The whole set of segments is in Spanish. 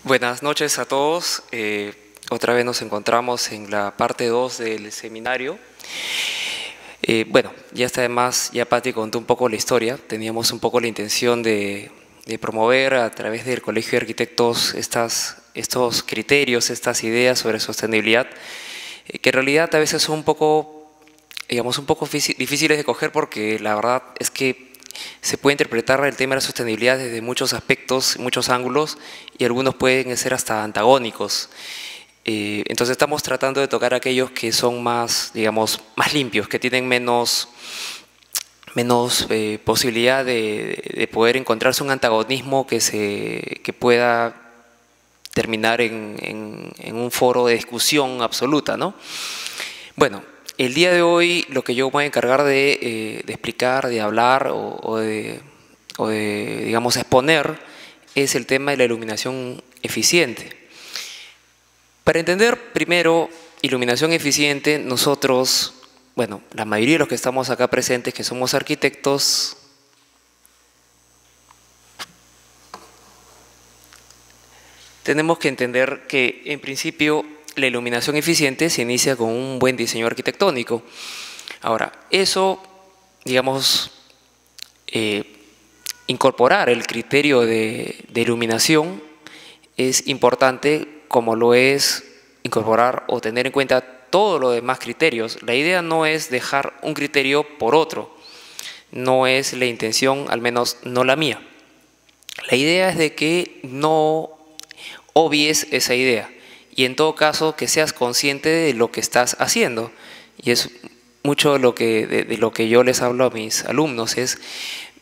Buenas noches a todos. Otra vez nos encontramos en la parte 2 del seminario. Bueno, ya está además, ya Pati contó un poco la historia. Teníamos un poco la intención de promover a través del Colegio de Arquitectos estos criterios, estas ideas sobre sostenibilidad, que en realidad a veces son un poco, digamos, un poco difíciles de coger, porque la verdad es que se puede interpretar el tema de la sostenibilidad desde muchos aspectos, muchos ángulos, y algunos pueden ser hasta antagónicos. Entonces estamos tratando de tocar aquellos que son más, digamos, más limpios, que tienen menos posibilidad de poder encontrarse un antagonismo que pueda terminar en un foro de discusión absoluta, ¿no? Bueno, el día de hoy lo que yo voy a encargar de explicar, de hablar o de, digamos, exponer es el tema de la iluminación eficiente. Para entender primero iluminación eficiente, nosotros, bueno, la mayoría de los que estamos acá presentes, que somos arquitectos, tenemos que entender que en principio la iluminación eficiente se inicia con un buen diseño arquitectónico. Ahora, eso, digamos, incorporar el criterio de iluminación es importante, como lo es incorporar o tener en cuenta todos los demás criterios. La idea no es dejar un criterio por otro, no es la intención, al menos no la mía. La idea es de que no obvies esa idea, y en todo caso que seas consciente de lo que estás haciendo. Y es mucho de lo que yo les hablo a mis alumnos, es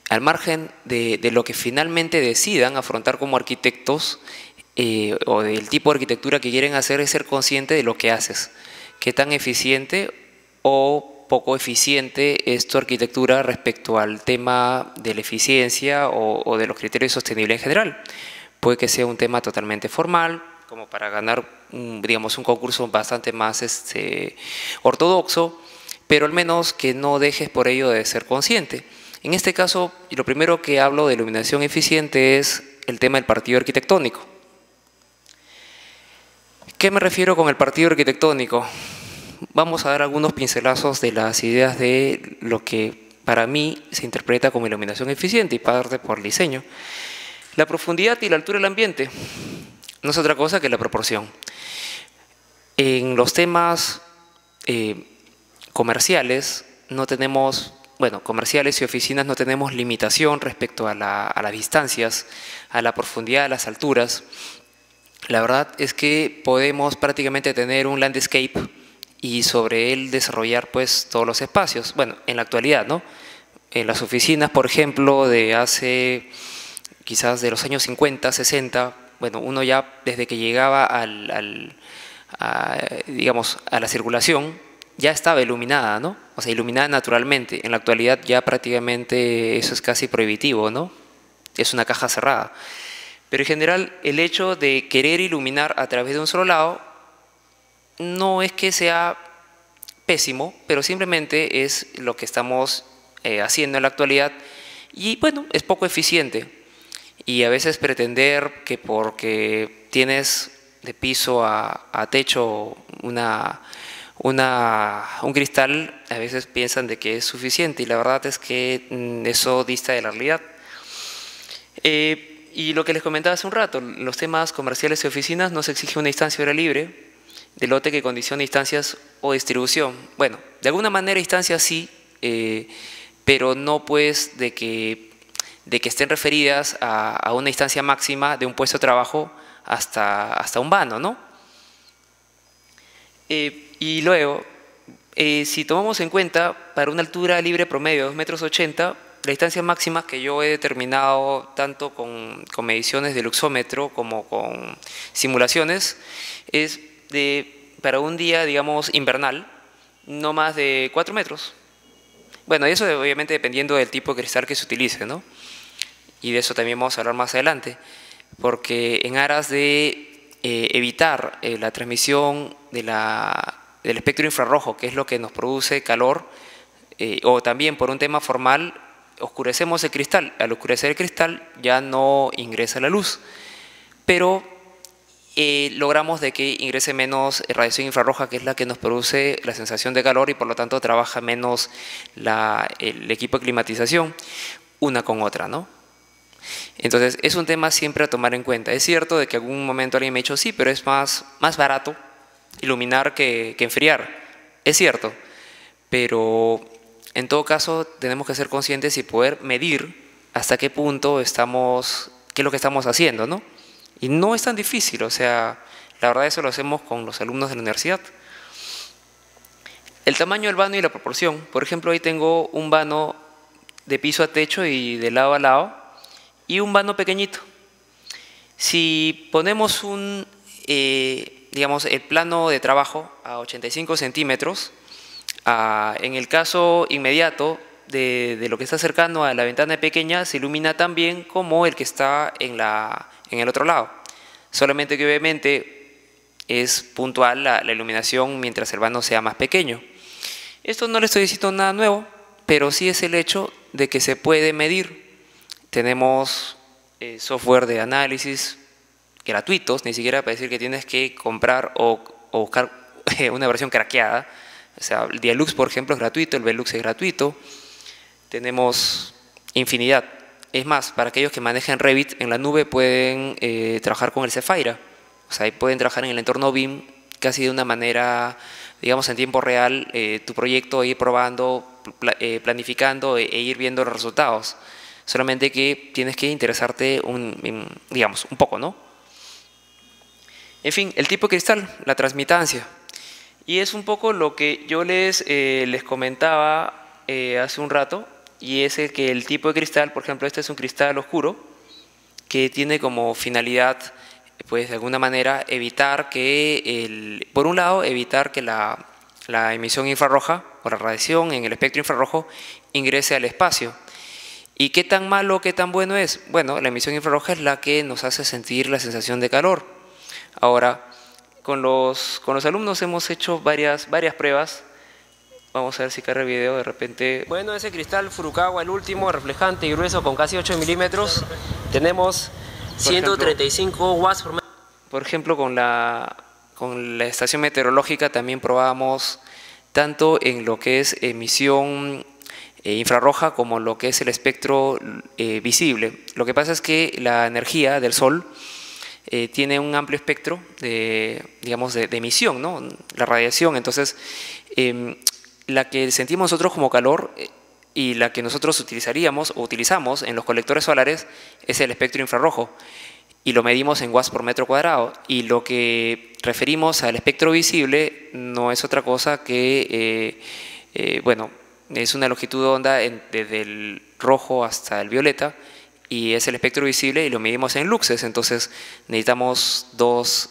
al margen de lo que finalmente decidan afrontar como arquitectos, o del tipo de arquitectura que quieren hacer, es ser consciente de lo que haces, qué tan eficiente o poco eficiente es tu arquitectura respecto al tema de la eficiencia o de los criterios de sostenibilidad en general. Puede que sea un tema totalmente formal, como para ganar, digamos, un concurso bastante más ortodoxo, pero al menos que no dejes por ello de ser consciente. En este caso, lo primero que hablo de iluminación eficiente es el tema del partido arquitectónico. ¿Qué me refiero con el partido arquitectónico? Vamos a dar algunos pincelazos de las ideas de lo que para mí se interpreta como iluminación eficiente, y parte por el diseño. La profundidad y la altura del ambiente no es otra cosa que la proporción. En los temas comerciales no tenemos, bueno, comerciales y oficinas no tenemos limitación respecto a las distancias, a la profundidad, a las alturas. La verdad es que podemos prácticamente tener un landscape y sobre él desarrollar pues todos los espacios. Bueno, en la actualidad, ¿no? En las oficinas, por ejemplo, de hace quizás de los años 50, 60, bueno, uno ya desde que llegaba digamos, a la circulación ya estaba iluminada, ¿no? O sea, iluminada naturalmente. En la actualidad ya prácticamente eso es casi prohibitivo, ¿no? Es una caja cerrada. Pero en general el hecho de querer iluminar a través de un solo lado no es que sea pésimo, pero simplemente es lo que estamos haciendo en la actualidad, y bueno, es poco eficiente. Y a veces pretender que porque tienes de piso a techo un cristal, a veces piensan de que es suficiente, y la verdad es que eso dista de la realidad. Y lo que les comentaba hace un rato, los temas comerciales y oficinas no se exige una instancia hora libre de lote que condicione instancias o distribución. Bueno, de alguna manera instancias sí, pero no pues de que estén referidas a una instancia máxima de un puesto de trabajo hasta un vano, ¿no? Y luego, si tomamos en cuenta para una altura libre promedio de 2,80 m, la distancia máxima que yo he determinado tanto con mediciones de luxómetro como con simulaciones es para un día, digamos, invernal, no más de 4 metros. Bueno, eso obviamente dependiendo del tipo de cristal que se utilice, ¿no? Y de eso también vamos a hablar más adelante, porque en aras de evitar la transmisión del espectro infrarrojo, que es lo que nos produce calor, o también por un tema formal, oscurecemos el cristal. Al oscurecer el cristal ya no ingresa la luz, pero logramos de que ingrese menos radiación infrarroja, que es la que nos produce la sensación de calor, y por lo tanto trabaja menos el equipo de climatización una con otra, ¿no? Entonces es un tema siempre a tomar en cuenta. Es cierto de que en algún momento alguien me ha dicho, sí, pero es más barato iluminar que enfriar. Es cierto, pero en todo caso tenemos que ser conscientes y poder medir hasta qué punto estamos, qué es lo que estamos haciendo, ¿no? Y no es tan difícil, o sea, la verdad eso lo hacemos con los alumnos de la universidad. El tamaño del vano y la proporción. Por ejemplo, ahí tengo un vano de piso a techo y de lado a lado, y un vano pequeñito. Si ponemos digamos, el plano de trabajo a 85 centímetros, en el caso inmediato de lo que está cercano a la ventana pequeña, se ilumina tan bien como el que está en el otro lado. Solamente que obviamente es puntual la iluminación mientras el vano sea más pequeño. Esto no le estoy diciendo nada nuevo, pero sí es el hecho de que se puede medir. Tenemos software de análisis gratuitos, ni siquiera para decir que tienes que comprar o buscar una versión craqueada. O sea, el Dialux, por ejemplo, es gratuito, el Velux es gratuito. Tenemos infinidad. Es más, para aquellos que manejan Revit en la nube pueden trabajar con el Zephyra. O sea, pueden trabajar en el entorno BIM casi de una manera, digamos, en tiempo real, tu proyecto, ir probando, planificando e ir viendo los resultados. Solamente que tienes que interesarte, digamos, un poco, ¿no? En fin, el tipo de cristal, la transmitancia. Y es un poco lo que yo les comentaba hace un rato, y es que el tipo de cristal, por ejemplo, este es un cristal oscuro, que tiene como finalidad, pues de alguna manera, evitar que, por un lado, evitar que la emisión infrarroja o la radiación en el espectro infrarrojo ingrese al espacio. ¿Y qué tan malo, qué tan bueno es? Bueno, la emisión infrarroja es la que nos hace sentir la sensación de calor. Ahora, con los alumnos hemos hecho varias pruebas. Vamos a ver si carga el video de repente. Bueno, ese cristal Furukawa, el último, reflejante y grueso con casi 8 milímetros. Tenemos 135 watts por metro. Por ejemplo, con la estación meteorológica también probamos tanto en lo que es emisión infrarroja como lo que es el espectro visible. Lo que pasa es que la energía del Sol tiene un amplio espectro digamos, de emisión, ¿no? La radiación. Entonces, la que sentimos nosotros como calor y la que nosotros utilizaríamos o utilizamos en los colectores solares es el espectro infrarrojo, y lo medimos en watts por metro cuadrado. Y lo que referimos al espectro visible no es otra cosa que, bueno, es una longitud de onda desde el rojo hasta el violeta, y es el espectro visible y lo medimos en luxes. Entonces necesitamos dos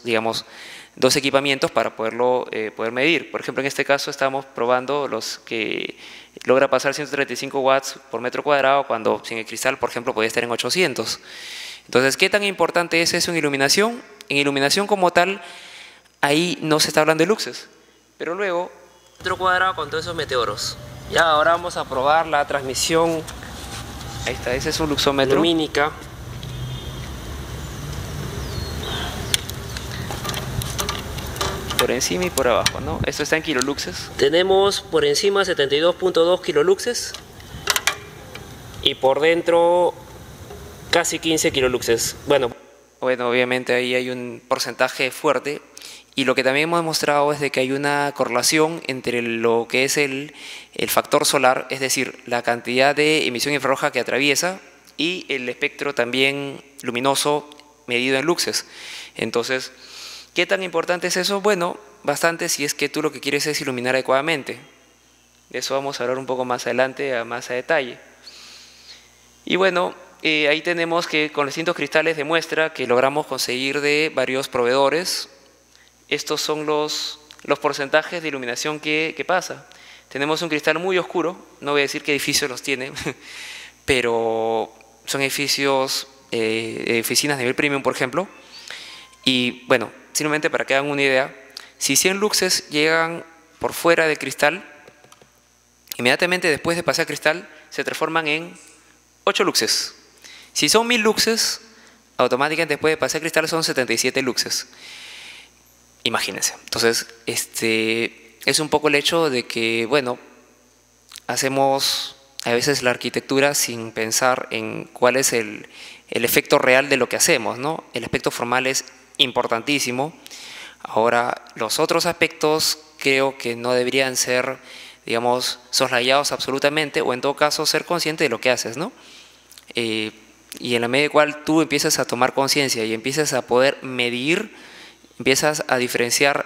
equipamientos para poder medir. Por ejemplo, en este caso estamos probando los que logra pasar 135 watts por metro cuadrado, cuando sin el cristal, por ejemplo, podría estar en 800. Entonces, ¿qué tan importante es eso en iluminación? En iluminación como tal, ahí no se está hablando de luxes, pero luego metro cuadrado con todos esos meteoros. Ya, ahora vamos a probar la transmisión. Ahí está, ese es un luxómetro. Lumínica. Por encima y por abajo, ¿no? Esto está en kiloluxes. Tenemos por encima 72.2 kiloluxes y por dentro casi 15 kiloluxes. Bueno, obviamente ahí hay un porcentaje fuerte. Y lo que también hemos demostrado es de que hay una correlación entre lo que es el factor solar, es decir, la cantidad de emisión infrarroja que atraviesa, y el espectro también luminoso medido en luxes. Entonces, ¿qué tan importante es eso? Bueno, bastante, si es que tú lo que quieres es iluminar adecuadamente. De eso vamos a hablar un poco más adelante, más a detalle. Y bueno, ahí tenemos que con los distintos cristales demuestra que logramos conseguir de varios proveedores. Estos son los porcentajes de iluminación que pasa. Tenemos un cristal muy oscuro, no voy a decir qué edificios los tiene, pero son edificios, oficinas de nivel premium, por ejemplo. Y bueno, simplemente para que hagan una idea, si 100 luxes llegan por fuera del cristal, inmediatamente después de pasar cristal se transforman en 8 luxes. Si son 1000 luxes, automáticamente después de pasar cristal son 77 luxes. Imagínense. Entonces, es un poco el hecho de que, bueno, hacemos a veces la arquitectura sin pensar en cuál es el efecto real de lo que hacemos, ¿no? El aspecto formal es importantísimo. Ahora, los otros aspectos creo que no deberían ser, digamos, soslayados absolutamente, o en todo caso ser consciente de lo que haces, ¿no? Y en la medida en cual tú empiezas a tomar conciencia y empiezas a poder medir, empiezas a diferenciar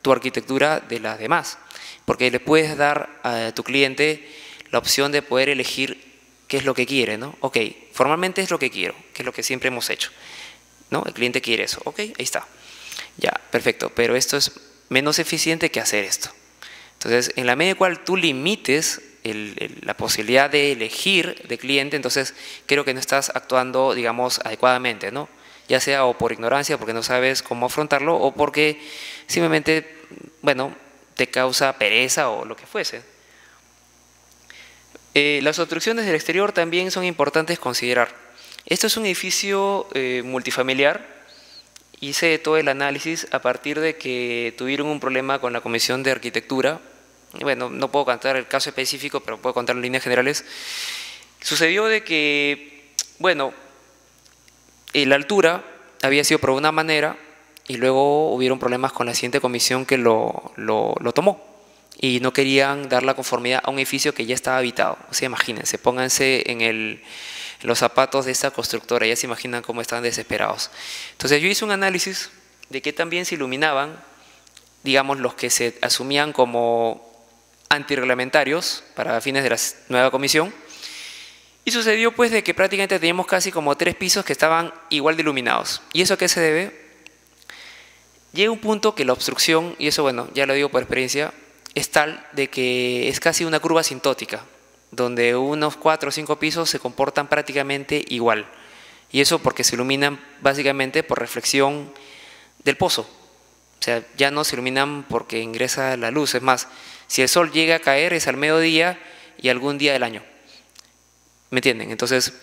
tu arquitectura de las demás, porque le puedes dar a tu cliente la opción de poder elegir qué es lo que quiere, ¿no? Ok, formalmente es lo que quiero, que es lo que siempre hemos hecho, ¿no? El cliente quiere eso, ok, ahí está. Ya, perfecto, pero esto es menos eficiente que hacer esto. Entonces, en la medida en cual tú limites la posibilidad de elegir de cliente, entonces creo que no estás actuando, digamos, adecuadamente, ¿no? Ya sea o por ignorancia, porque no sabes cómo afrontarlo, o porque simplemente, bueno, te causa pereza o lo que fuese. Las obstrucciones del exterior también son importantes considerar. Esto es un edificio multifamiliar. Hice todo el análisis a partir de que tuvieron un problema con la Comisión de Arquitectura. Bueno, no puedo contar el caso específico, pero puedo contar en líneas generales. Sucedió de que, bueno, la altura había sido por una manera y luego hubieron problemas con la siguiente comisión que lo tomó y no querían dar la conformidad a un edificio que ya estaba habitado. O sea, imagínense, pónganse en los zapatos de esta constructora, ya se imaginan cómo estaban desesperados. Entonces yo hice un análisis de qué también se iluminaban, digamos, los que se asumían como antirreglamentarios para fines de la nueva comisión, y sucedió pues de que prácticamente teníamos casi como 3 pisos que estaban igual de iluminados. ¿Y eso a qué se debe? Llega un punto que la obstrucción, y eso bueno, ya lo digo por experiencia, es tal de que es casi una curva asintótica, donde unos 4 o 5 pisos se comportan prácticamente igual. Y eso porque se iluminan básicamente por reflexión del pozo. O sea, ya no se iluminan porque ingresa la luz. Es más, si el sol llega a caer es al mediodía y algún día del año. ¿Me entienden? Entonces,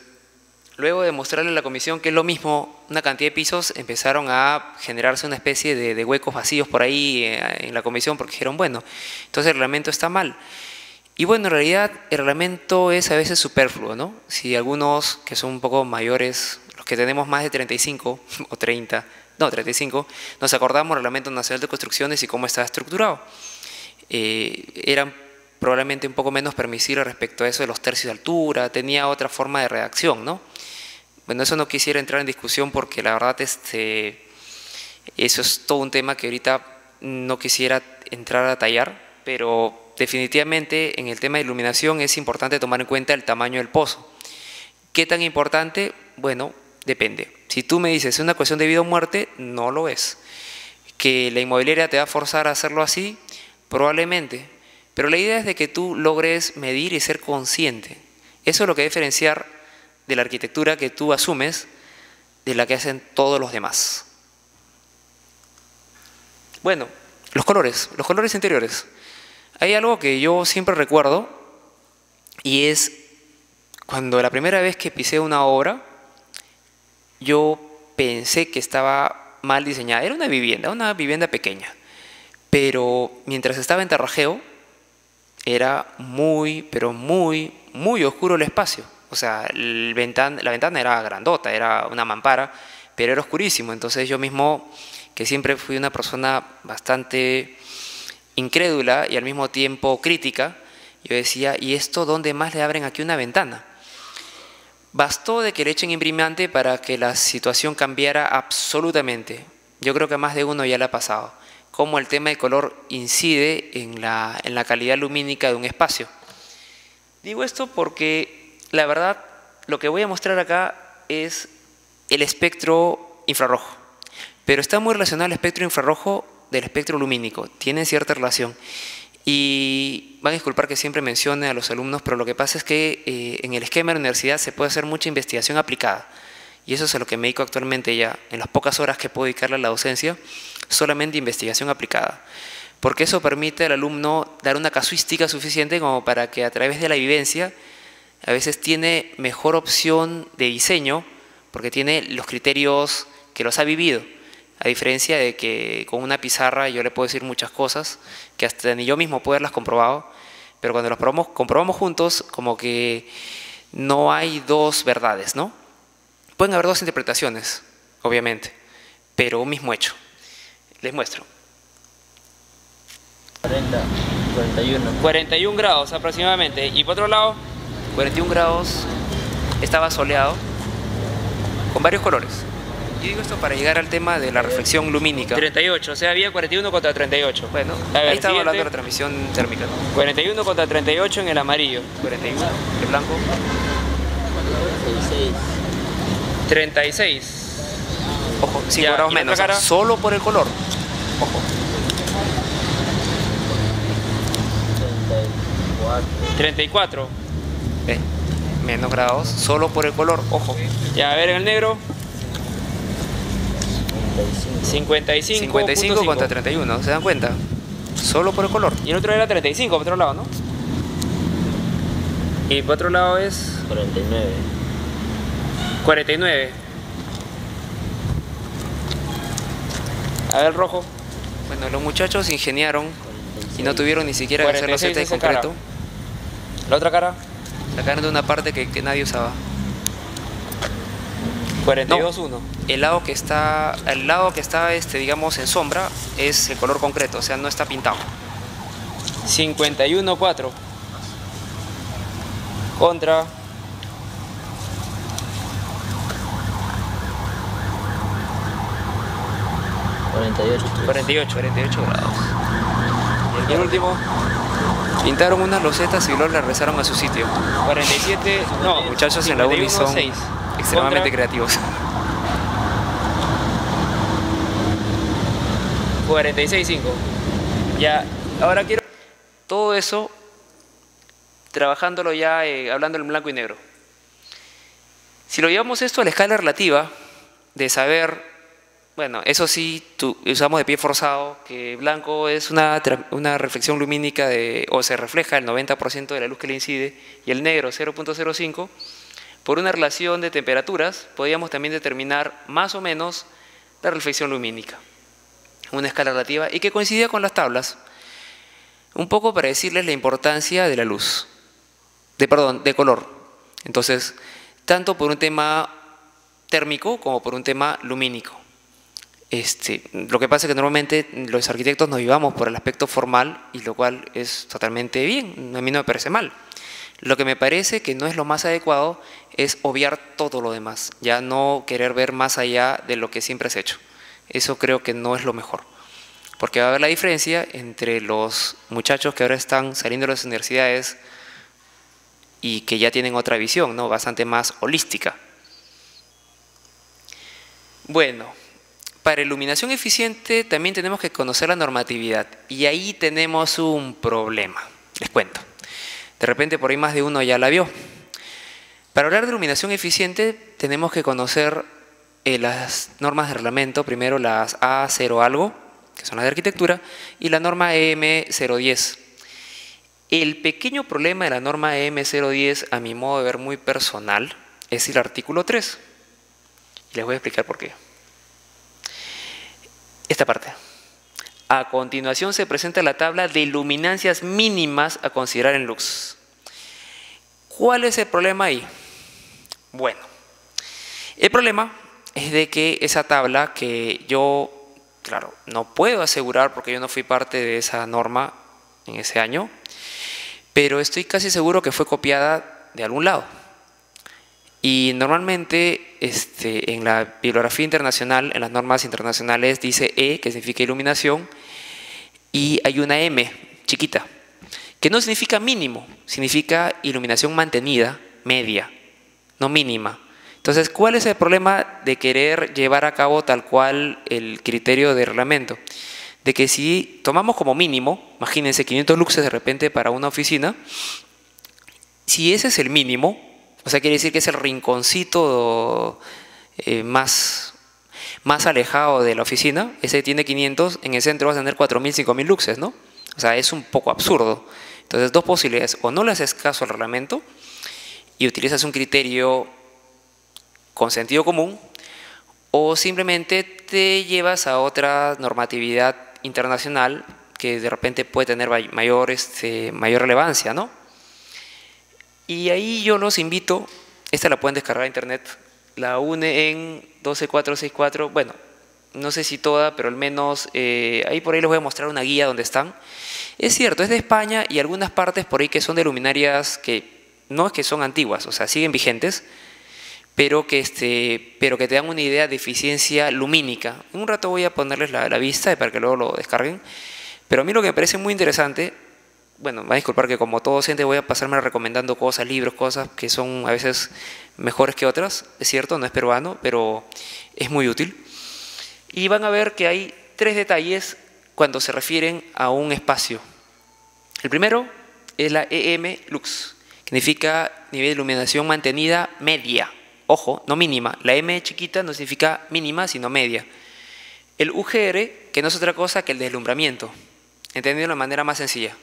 luego de mostrarle a la comisión que es lo mismo, una cantidad de pisos, empezaron a generarse una especie de huecos vacíos por ahí en la comisión porque dijeron, bueno, entonces el reglamento está mal. Y bueno, en realidad el reglamento es a veces superfluo, ¿no? Si algunos que son un poco mayores, los que tenemos más de 35 o 30, no, 35, nos acordamos del Reglamento Nacional de Construcciones y cómo estaba estructurado. Eran probablemente un poco menos permisibles respecto a eso de los tercios de altura, tenía otra forma de redacción, ¿no? Bueno, eso no quisiera entrar en discusión porque la verdad eso es todo un tema que ahorita no quisiera entrar a tallar, pero definitivamente en el tema de iluminación es importante tomar en cuenta el tamaño del pozo. ¿Qué tan importante? Bueno, depende. Si tú me dices es una cuestión de vida o muerte, no lo es. ¿Que la inmobiliaria te va a forzar a hacerlo así? Probablemente. Pero la idea es de que tú logres medir y ser consciente. Eso es lo que debe diferenciar de la arquitectura que tú asumes de la que hacen todos los demás. Bueno, los colores interiores. Hay algo que yo siempre recuerdo y es cuando la primera vez que pisé una obra, yo pensé que estaba mal diseñada. Era una vivienda pequeña, pero mientras estaba en Tarrajeo, era muy, pero muy, muy oscuro el espacio. O sea, la ventana era grandota, era una mampara, pero era oscurísimo. Entonces yo mismo, que siempre fui una persona bastante incrédula y al mismo tiempo crítica, yo decía, ¿y esto dónde más le abren aquí una ventana? Bastó de que le echen imprimante para que la situación cambiara absolutamente. Yo creo que a más de uno ya le ha pasado. Cómo el tema de color incide en la calidad lumínica de un espacio. Digo esto porque la verdad lo que voy a mostrar acá es el espectro infrarrojo. Pero está muy relacionado al espectro infrarrojo del espectro lumínico. Tienen cierta relación. Y van a disculpar que siempre mencione a los alumnos, pero lo que pasa es que en el esquema de la universidad se puede hacer mucha investigación aplicada. Y eso es a lo que me dedico actualmente ya, en las pocas horas que puedo dedicarle a la docencia, solamente investigación aplicada. Porque eso permite al alumno dar una casuística suficiente como para que a través de la vivencia a veces tiene mejor opción de diseño porque tiene los criterios que los ha vivido, a diferencia de que con una pizarra yo le puedo decir muchas cosas que hasta ni yo mismo puedo haberlas comprobado, pero cuando las comprobamos juntos, como que no hay dos verdades, ¿no? Pueden haber dos interpretaciones, obviamente, pero un mismo hecho. Les muestro. 41. 41 grados aproximadamente. Y por otro lado, 41 grados, estaba soleado, con varios colores. Y digo esto para llegar al tema de la reflexión lumínica. 38, o sea, había 41 contra 38. Bueno, A ver, ahí estaba hablando de siguiente. la transmisión térmica, ¿no? 41 contra 38 en el amarillo. 41, el blanco. 66. 36. Ojo, 5 Ya, grados ¿y la menos, otra cara? solo por el color. Ojo. 34. 34. Ve, menos grados, solo por el color, ojo. Ya, a ver en el negro. 55. 55 contra 31, ¿se dan cuenta? Solo por el color. Y el otro era 35, por otro lado, ¿no? Y por otro lado es 49. 49. A ver, rojo. Bueno, los muchachos ingeniaron y no tuvieron ni siquiera que hacer los 46 sets de esa cara. concreto. La otra cara. Sacaron de una parte que nadie usaba. 42-1. El lado que está, digamos, en sombra es el color concreto, o sea, no está pintado. 51-4. Contra 48. 48 grados. y el último Pintaron unas losetas y luego las regresaron a su sitio. 47. No, Los muchachos en la uni son 51-6. extremadamente Contra creativos. 46-5. Ya, ahora quiero. Todo eso trabajándolo ya, hablando en blanco y negro. Si lo llevamos esto a la escala relativa, de saber, bueno, eso sí, usamos de pie forzado, que blanco es una reflexión lumínica o se refleja el 90% de la luz que le incide, y el negro 0.05, por una relación de temperaturas, podríamos también determinar más o menos la reflexión lumínica. Una escala relativa y que coincidía con las tablas, un poco para decirles la importancia de la luz, de color. Entonces, tanto por un tema térmico como por un tema lumínico. Lo que pasa es que normalmente los arquitectos nos vivamos por el aspecto formal, y lo cual es totalmente bien, a mí no me parece mal. Lo que me parece que no es lo más adecuado es obviar todo lo demás, ya no querer ver más allá de lo que siempre has hecho. Eso creo que no es lo mejor, porque va a haber la diferencia entre los muchachos que ahora están saliendo de las universidades y que ya tienen otra visión, ¿no? Bastante más holística. Bueno, para iluminación eficiente también tenemos que conocer la normatividad, y ahí tenemos un problema, les cuento. De repente por ahí más de uno ya la vio. Para hablar de iluminación eficiente tenemos que conocer las normas de reglamento, primero las A0 algo, que son las de arquitectura, y la norma EM010. El pequeño problema de la norma EM010, a mi modo de ver muy personal, es el artículo 3. Y les voy a explicar por qué. Esta parte. A continuación se presenta la tabla de luminancias mínimas a considerar en lux. ¿Cuál es el problema ahí? Bueno, el problema es de que esa tabla, que yo, claro, no puedo asegurar porque yo no fui parte de esa norma en ese año, pero estoy casi seguro que fue copiada de algún lado. Y normalmente en la bibliografía internacional, en las normas internacionales, dice E, que significa iluminación, y hay una M chiquita, que no significa mínimo, significa iluminación mantenida, media, no mínima. Entonces, ¿cuál es el problema de querer llevar a cabo tal cual el criterio de reglamento? De que si tomamos como mínimo, imagínense 500 luxes de repente para una oficina, si ese es el mínimo, o sea, quiere decir que es el rinconcito más alejado de la oficina, ese tiene 500, en el centro vas a tener 4.000, 5.000 luxes, ¿no? O sea, es un poco absurdo. Entonces, dos posibilidades: o no le haces caso al reglamento y utilizas un criterio con sentido común, o simplemente te llevas a otra normatividad internacional que de repente puede tener mayor relevancia, ¿no? Y ahí yo los invito, esta la pueden descargar a internet, la UNE en 12464, bueno, no sé si toda, pero al menos ahí por ahí les voy a mostrar una guía donde están. Es cierto, es de España y algunas partes por ahí que son de luminarias que no es que son antiguas, o sea, siguen vigentes, pero que te dan una idea de eficiencia lumínica. En un rato voy a ponerles la vista para que luego lo descarguen, pero a mí lo que me parece muy interesante, bueno, me va a disculpar que como todo docente voy a pasarme recomendando cosas, libros, cosas que son a veces mejores que otras, es cierto, no es peruano, pero es muy útil. Y van a ver que hay 3 detalles cuando se refieren a un espacio. El primero es la EM Lux, que significa nivel de iluminación mantenida media. Ojo, no mínima. La M chiquita no significa mínima, sino media. El UGR, que no es otra cosa que el deslumbramiento, entendido de la manera más sencilla.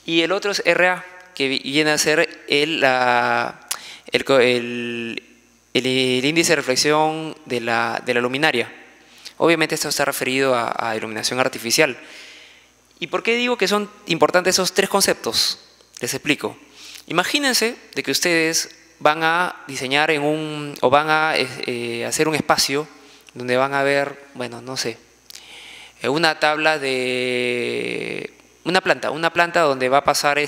Y el otro es RA, que viene a ser el índice de reflexión de la luminaria. Obviamente esto está referido a iluminación artificial. ¿Y por qué digo que son importantes esos 3 conceptos? Les explico. Imagínense de que ustedes van a diseñar o van a hacer un espacio donde van a ver, bueno, no sé, una tabla de una planta donde va a pasar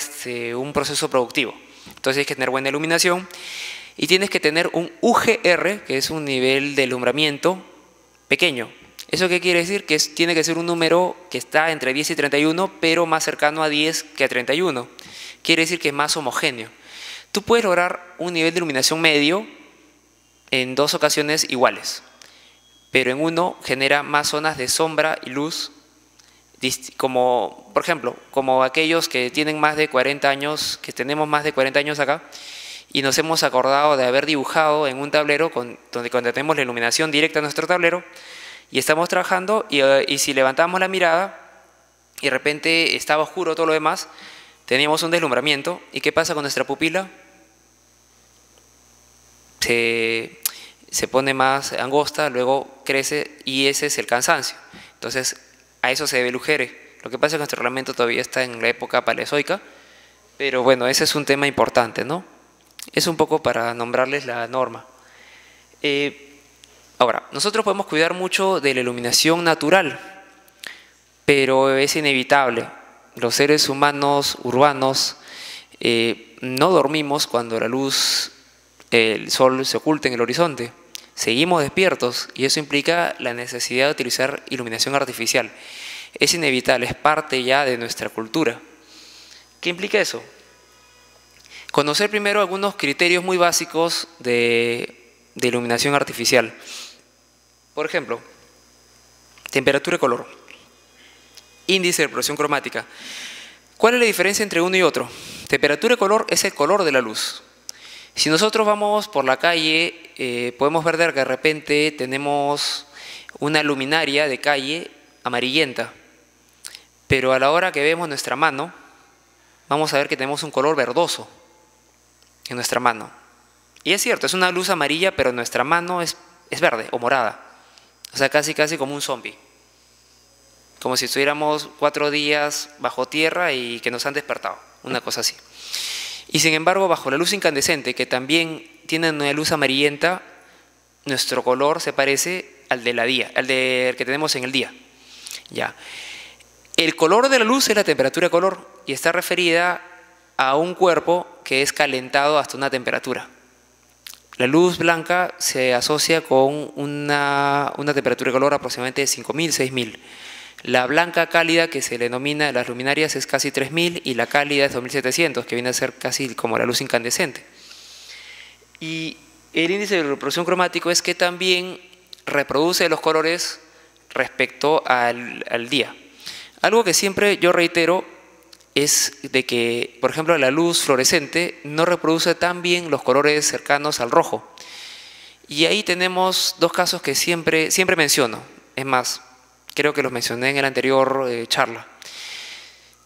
un proceso productivo. Entonces hay que tener buena iluminación y tienes que tener un UGR, que es un nivel de alumbramiento pequeño. ¿Eso qué quiere decir? Que tiene que ser un número que está entre 10 y 31, pero más cercano a 10 que a 31. Quiere decir que es más homogéneo. Tú puedes lograr un nivel de iluminación medio en 2 ocasiones iguales, pero en uno genera más zonas de sombra y luz, como, por ejemplo, como aquellos que tienen más de 40 años, que tenemos más de 40 años acá, y nos hemos acordado de haber dibujado en un tablero donde tenemos la iluminación directa a nuestro tablero, y estamos trabajando, y si levantamos la mirada, y de repente estaba oscuro todo lo demás, teníamos un deslumbramiento, ¿y qué pasa con nuestra pupila? Se pone más angosta, luego crece, y ese es el cansancio. Entonces, a eso se debe el UGR. Lo que pasa es que nuestro reglamento todavía está en la época paleozoica, pero bueno, ese es un tema importante, ¿no? Es un poco para nombrarles la norma. Ahora, nosotros podemos cuidar mucho de la iluminación natural, pero es inevitable. Los seres humanos urbanos no dormimos cuando la luz, el sol se oculta en el horizonte. Seguimos despiertos y eso implica la necesidad de utilizar iluminación artificial. Es inevitable, es parte ya de nuestra cultura. ¿Qué implica eso? Conocer primero algunos criterios muy básicos de iluminación artificial. Por ejemplo, temperatura y color, índice de reproducción cromática. ¿Cuál es la diferencia entre uno y otro? Temperatura y color es el color de la luz. Si nosotros vamos por la calle, podemos ver que de repente tenemos una luminaria de calle amarillenta, pero a la hora que vemos nuestra mano, vamos a ver que tenemos un color verdoso en nuestra mano. Y es cierto, es una luz amarilla, pero nuestra mano es verde o morada. O sea, casi como un zombie. Como si estuviéramos 4 días bajo tierra y que nos han despertado. Una cosa así. Y sin embargo, bajo la luz incandescente, que también tiene una luz amarillenta, nuestro color se parece al que tenemos en el día. Ya. El color de la luz es la temperatura de color y está referida a un cuerpo que es calentado hasta una temperatura. La luz blanca se asocia con una temperatura de color aproximadamente de 5.000, 6.000. La blanca cálida, que se le denomina las luminarias, es casi 3.000 y la cálida es 2.700, que viene a ser casi como la luz incandescente. Y el índice de reproducción cromático es que también reproduce los colores respecto al día. Algo que siempre yo reitero es de que, por ejemplo, la luz fluorescente no reproduce tan bien los colores cercanos al rojo. Y ahí tenemos 2 casos que siempre menciono. Es más, creo que los mencioné en el anterior charla.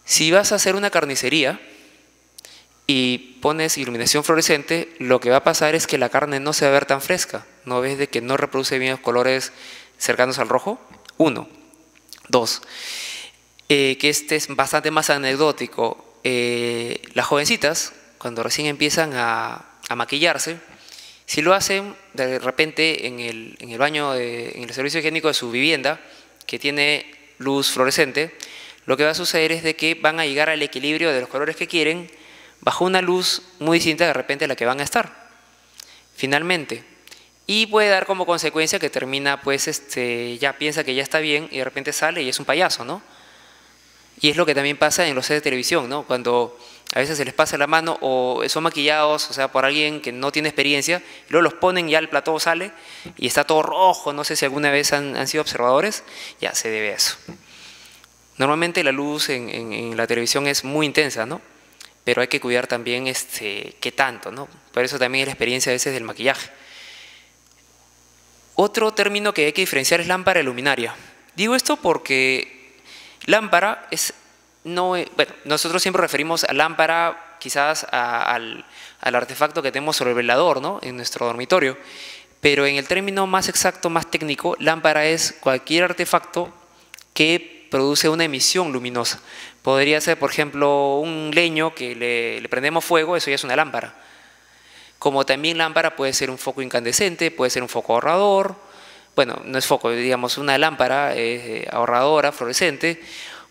Si vas a hacer una carnicería, y pones iluminación fluorescente, lo que va a pasar es que la carne no se va a ver tan fresca. ¿No ves de que no reproduce bien los colores cercanos al rojo? 1. 2. Que este es bastante más anecdótico. Las jovencitas, cuando recién empiezan a maquillarse, si lo hacen de repente en el baño, en el servicio higiénico de su vivienda, que tiene luz fluorescente, lo que va a suceder es de que van a llegar al equilibrio de los colores que quieren bajo una luz muy distinta de repente a la que van a estar, finalmente. Y puede dar como consecuencia que termina, pues, ya piensa que ya está bien y de repente sale y es un payaso, ¿no? Y es lo que también pasa en los sets de televisión, ¿no? Cuando a veces se les pasa la mano o son maquillados, o sea, por alguien que no tiene experiencia, y luego los ponen y ya el plató sale y está todo rojo, no sé si alguna vez han sido observadores, ya se debe a eso. Normalmente la luz en la televisión es muy intensa, ¿no? Pero hay que cuidar también qué tanto, ¿no? Por eso también es la experiencia a veces del maquillaje. Otro término que hay que diferenciar es lámpara y luminaria. Digo esto porque lámpara bueno, nosotros siempre referimos a lámpara quizás al artefacto que tenemos sobre el velador, ¿no? En nuestro dormitorio. Pero en el término más exacto, más técnico, lámpara es cualquier artefacto que produce una emisión luminosa. Podría ser, por ejemplo, un leño que le prendemos fuego, eso ya es una lámpara. Como también lámpara puede ser un foco incandescente, puede ser un foco ahorrador. Bueno, no es foco, digamos una lámpara ahorradora, fluorescente.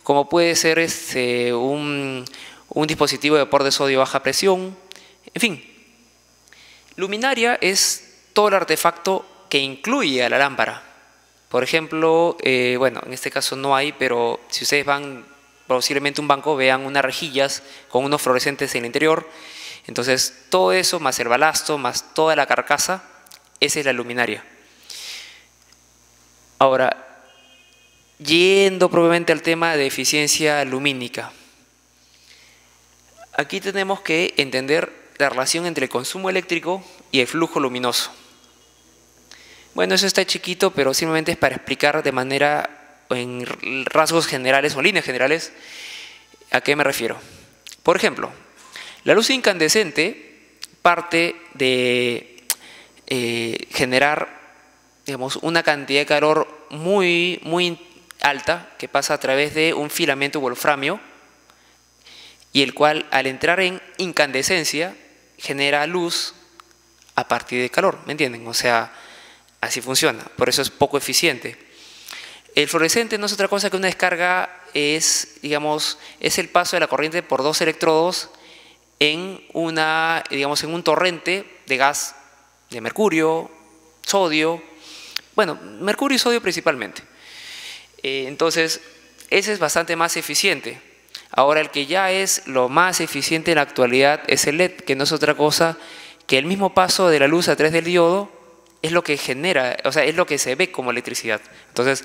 Como puede ser un dispositivo de vapor de sodio a baja presión. En fin, luminaria es todo el artefacto que incluye a la lámpara. Por ejemplo, bueno, en este caso no hay, pero si ustedes van posiblemente a un banco, vean unas rejillas con unos fluorescentes en el interior. Entonces, todo eso, más el balasto, más toda la carcasa, esa es la luminaria. Ahora, yendo propiamente al tema de eficiencia lumínica. Aquí tenemos que entender la relación entre el consumo eléctrico y el flujo luminoso. Bueno, eso está chiquito, pero simplemente es para explicar de manera, en rasgos generales o líneas generales, ¿a qué me refiero? Por ejemplo, la luz incandescente parte de generar, digamos, una cantidad de calor muy alta que pasa a través de un filamento wolframio y el cual al entrar en incandescencia genera luz a partir de calor, ¿me entienden? O sea, así funciona, por eso es poco eficiente. El fluorescente no es otra cosa que una descarga, digamos, es el paso de la corriente por dos electrodos en en un torrente de gas de mercurio, sodio, bueno, mercurio y sodio principalmente. Entonces, ese es bastante más eficiente. Ahora, el que ya es lo más eficiente en la actualidad es el LED, que no es otra cosa que el mismo paso de la luz a través del diodo es lo que genera, o sea, es lo que se ve como electricidad. Entonces,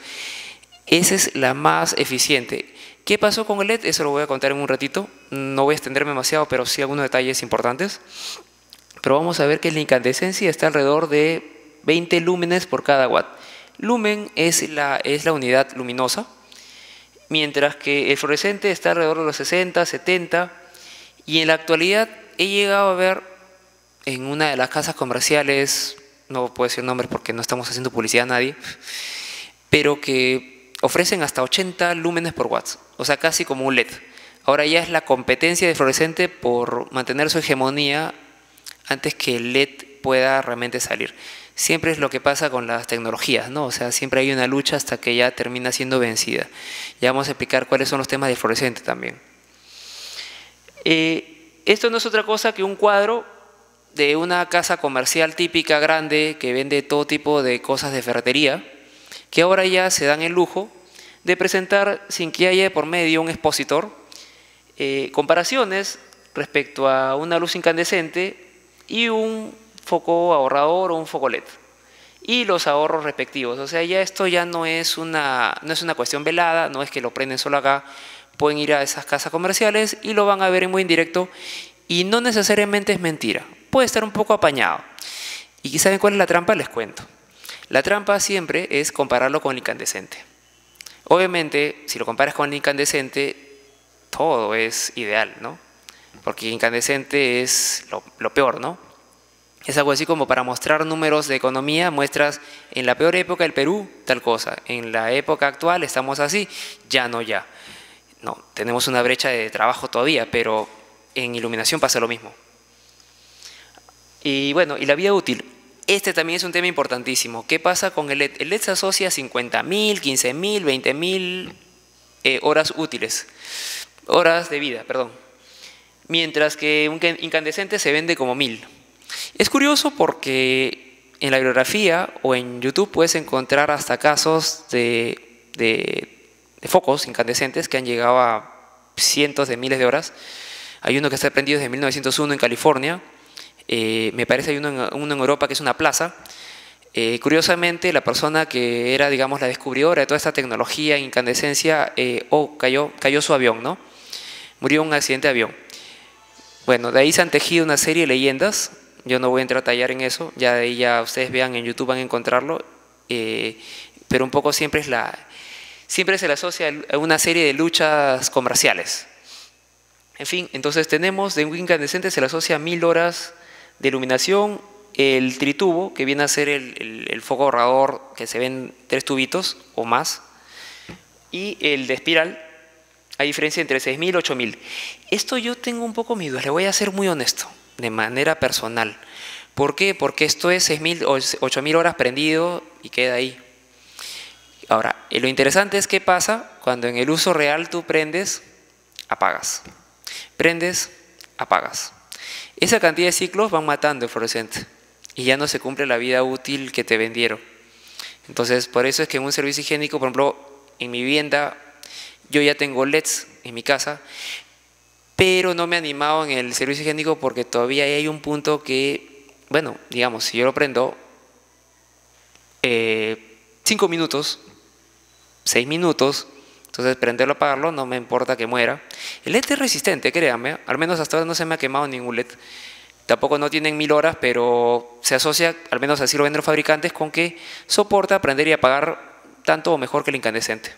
esa es la más eficiente. ¿Qué pasó con el LED? Eso lo voy a contar en un ratito. No voy a extenderme demasiado, pero sí algunos detalles importantes. Pero vamos a ver que la incandescencia está alrededor de 20 lúmenes por cada watt. Lumen es la unidad luminosa, mientras que el fluorescente está alrededor de los 60, 70. Y en la actualidad he llegado a ver en una de las casas comerciales, no puedo decir nombres porque no estamos haciendo publicidad a nadie, pero que ofrecen hasta 80 lúmenes por watt, o sea, casi como un LED. Ahora ya es la competencia de fluorescente por mantener su hegemonía antes que el LED pueda realmente salir. Siempre es lo que pasa con las tecnologías, ¿no? O sea, siempre hay una lucha hasta que ya termina siendo vencida. Ya vamos a explicar cuáles son los temas del fluorescente también. Esto no es otra cosa que un cuadro de una casa comercial típica grande que vende todo tipo de cosas de ferretería, que ahora ya se dan el lujo de presentar, sin que haya por medio un expositor, comparaciones respecto a una luz incandescente y un foco ahorrador o un foco LED y los ahorros respectivos. O sea, ya esto ya no es una cuestión velada, no es que lo prenden solo acá, pueden ir a esas casas comerciales y lo van a ver en muy indirecto y no necesariamente es mentira, puede estar un poco apañado. ¿Y saben cuál es la trampa? Les cuento. La trampa siempre es compararlo con el incandescente. Obviamente, si lo comparas con el incandescente, todo es ideal, ¿no? porque incandescente es lo peor, ¿no? Es algo así como para mostrar números de economía, muestras en la peor época del Perú, tal cosa. En la época actual estamos así, ya no, ya. No, tenemos una brecha de trabajo todavía, pero en iluminación pasa lo mismo. Y bueno, y la vida útil. Este también es un tema importantísimo. ¿Qué pasa con el LED? El LED se asocia a 50.000, 15.000, 20.000 horas útiles. Horas de vida, perdón. Mientras que un incandescente se vende como 1.000. Es curioso porque en la bibliografía o en YouTube puedes encontrar hasta casos de focos incandescentes que han llegado a cientos de miles de horas. Hay uno que está prendido desde 1901 en California. Me parece hay uno en Europa que es una plaza. Curiosamente, la persona que era, digamos, la descubridora de toda esta tecnología en incandescencia, cayó su avión, ¿no? Murió en un accidente de avión. Bueno, de ahí se han tejido una serie de leyendas. Yo no voy a entrar a tallar en eso. Ya de ahí ya ustedes vean en YouTube van a encontrarlo. Pero un poco siempre se le asocia a una serie de luchas comerciales. En fin, entonces tenemos de un incandescente se le asocia a 1.000 horas de iluminación, el tritubo, que viene a ser el foco ahorrador, que se ven 3 tubitos o más, y el de espiral, hay diferencia entre 6.000 y 8.000. Esto yo tengo un poco mis dudas, le voy a ser muy honesto, de manera personal. ¿Por qué? Porque esto es 6.000 o 8.000 horas prendido y queda ahí. Ahora, lo interesante es qué pasa cuando en el uso real tú prendes, apagas. Prendes, apagas. Esa cantidad de ciclos van matando el fluorescente y ya no se cumple la vida útil que te vendieron. Entonces, por eso es que en un servicio higiénico, por ejemplo, en mi vivienda, yo ya tengo LEDs en mi casa, pero no me he animado en el servicio higiénico porque todavía hay un punto que, bueno, digamos, si yo lo prendo 5 minutos, 6 minutos, entonces prenderlo, apagarlo, no me importa que muera. El LED es resistente, créanme, al menos hasta ahora no se me ha quemado ningún LED. Tampoco no tienen 1.000 horas, pero se asocia, al menos así lo venden los fabricantes, con que soporta prender y apagar tanto o mejor que el incandescente.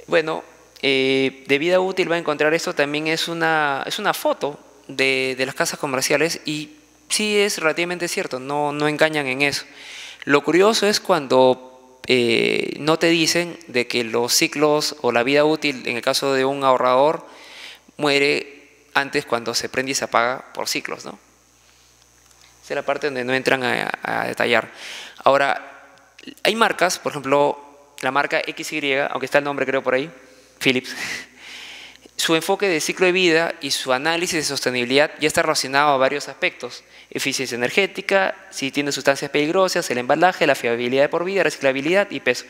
Bueno, de vida útil va a encontrar esto, también es una foto de las casas comerciales y sí es relativamente cierto, no engañan en eso. Lo curioso es cuando no te dicen de que los ciclos o la vida útil, en el caso de un ahorrador, muere antes cuando se prende y se apaga por ciclos, ¿no? Esa es la parte donde no entran a detallar. Ahora, hay marcas, por ejemplo, la marca XY, aunque está el nombre creo por ahí, Philips, su enfoque de ciclo de vida y su análisis de sostenibilidad ya está relacionado a varios aspectos. Eficiencia energética, si tiene sustancias peligrosas, el embalaje, la fiabilidad de por vida, reciclabilidad y peso.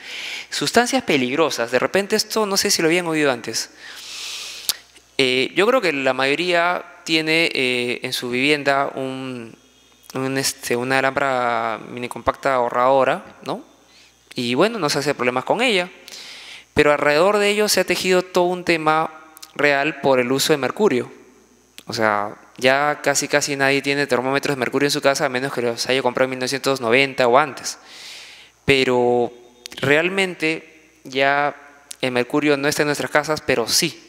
Sustancias peligrosas, de repente esto no sé si lo habían oído antes. Yo creo que la mayoría tiene en su vivienda una lámpara mini compacta ahorradora, ¿no? Y bueno, no se hace problemas con ella. Pero alrededor de ello se ha tejido todo un tema real por el uso de mercurio. O sea, ya casi nadie tiene termómetros de mercurio en su casa, a menos que los haya comprado en 1990 o antes. Pero realmente ya el mercurio no está en nuestras casas, pero sí,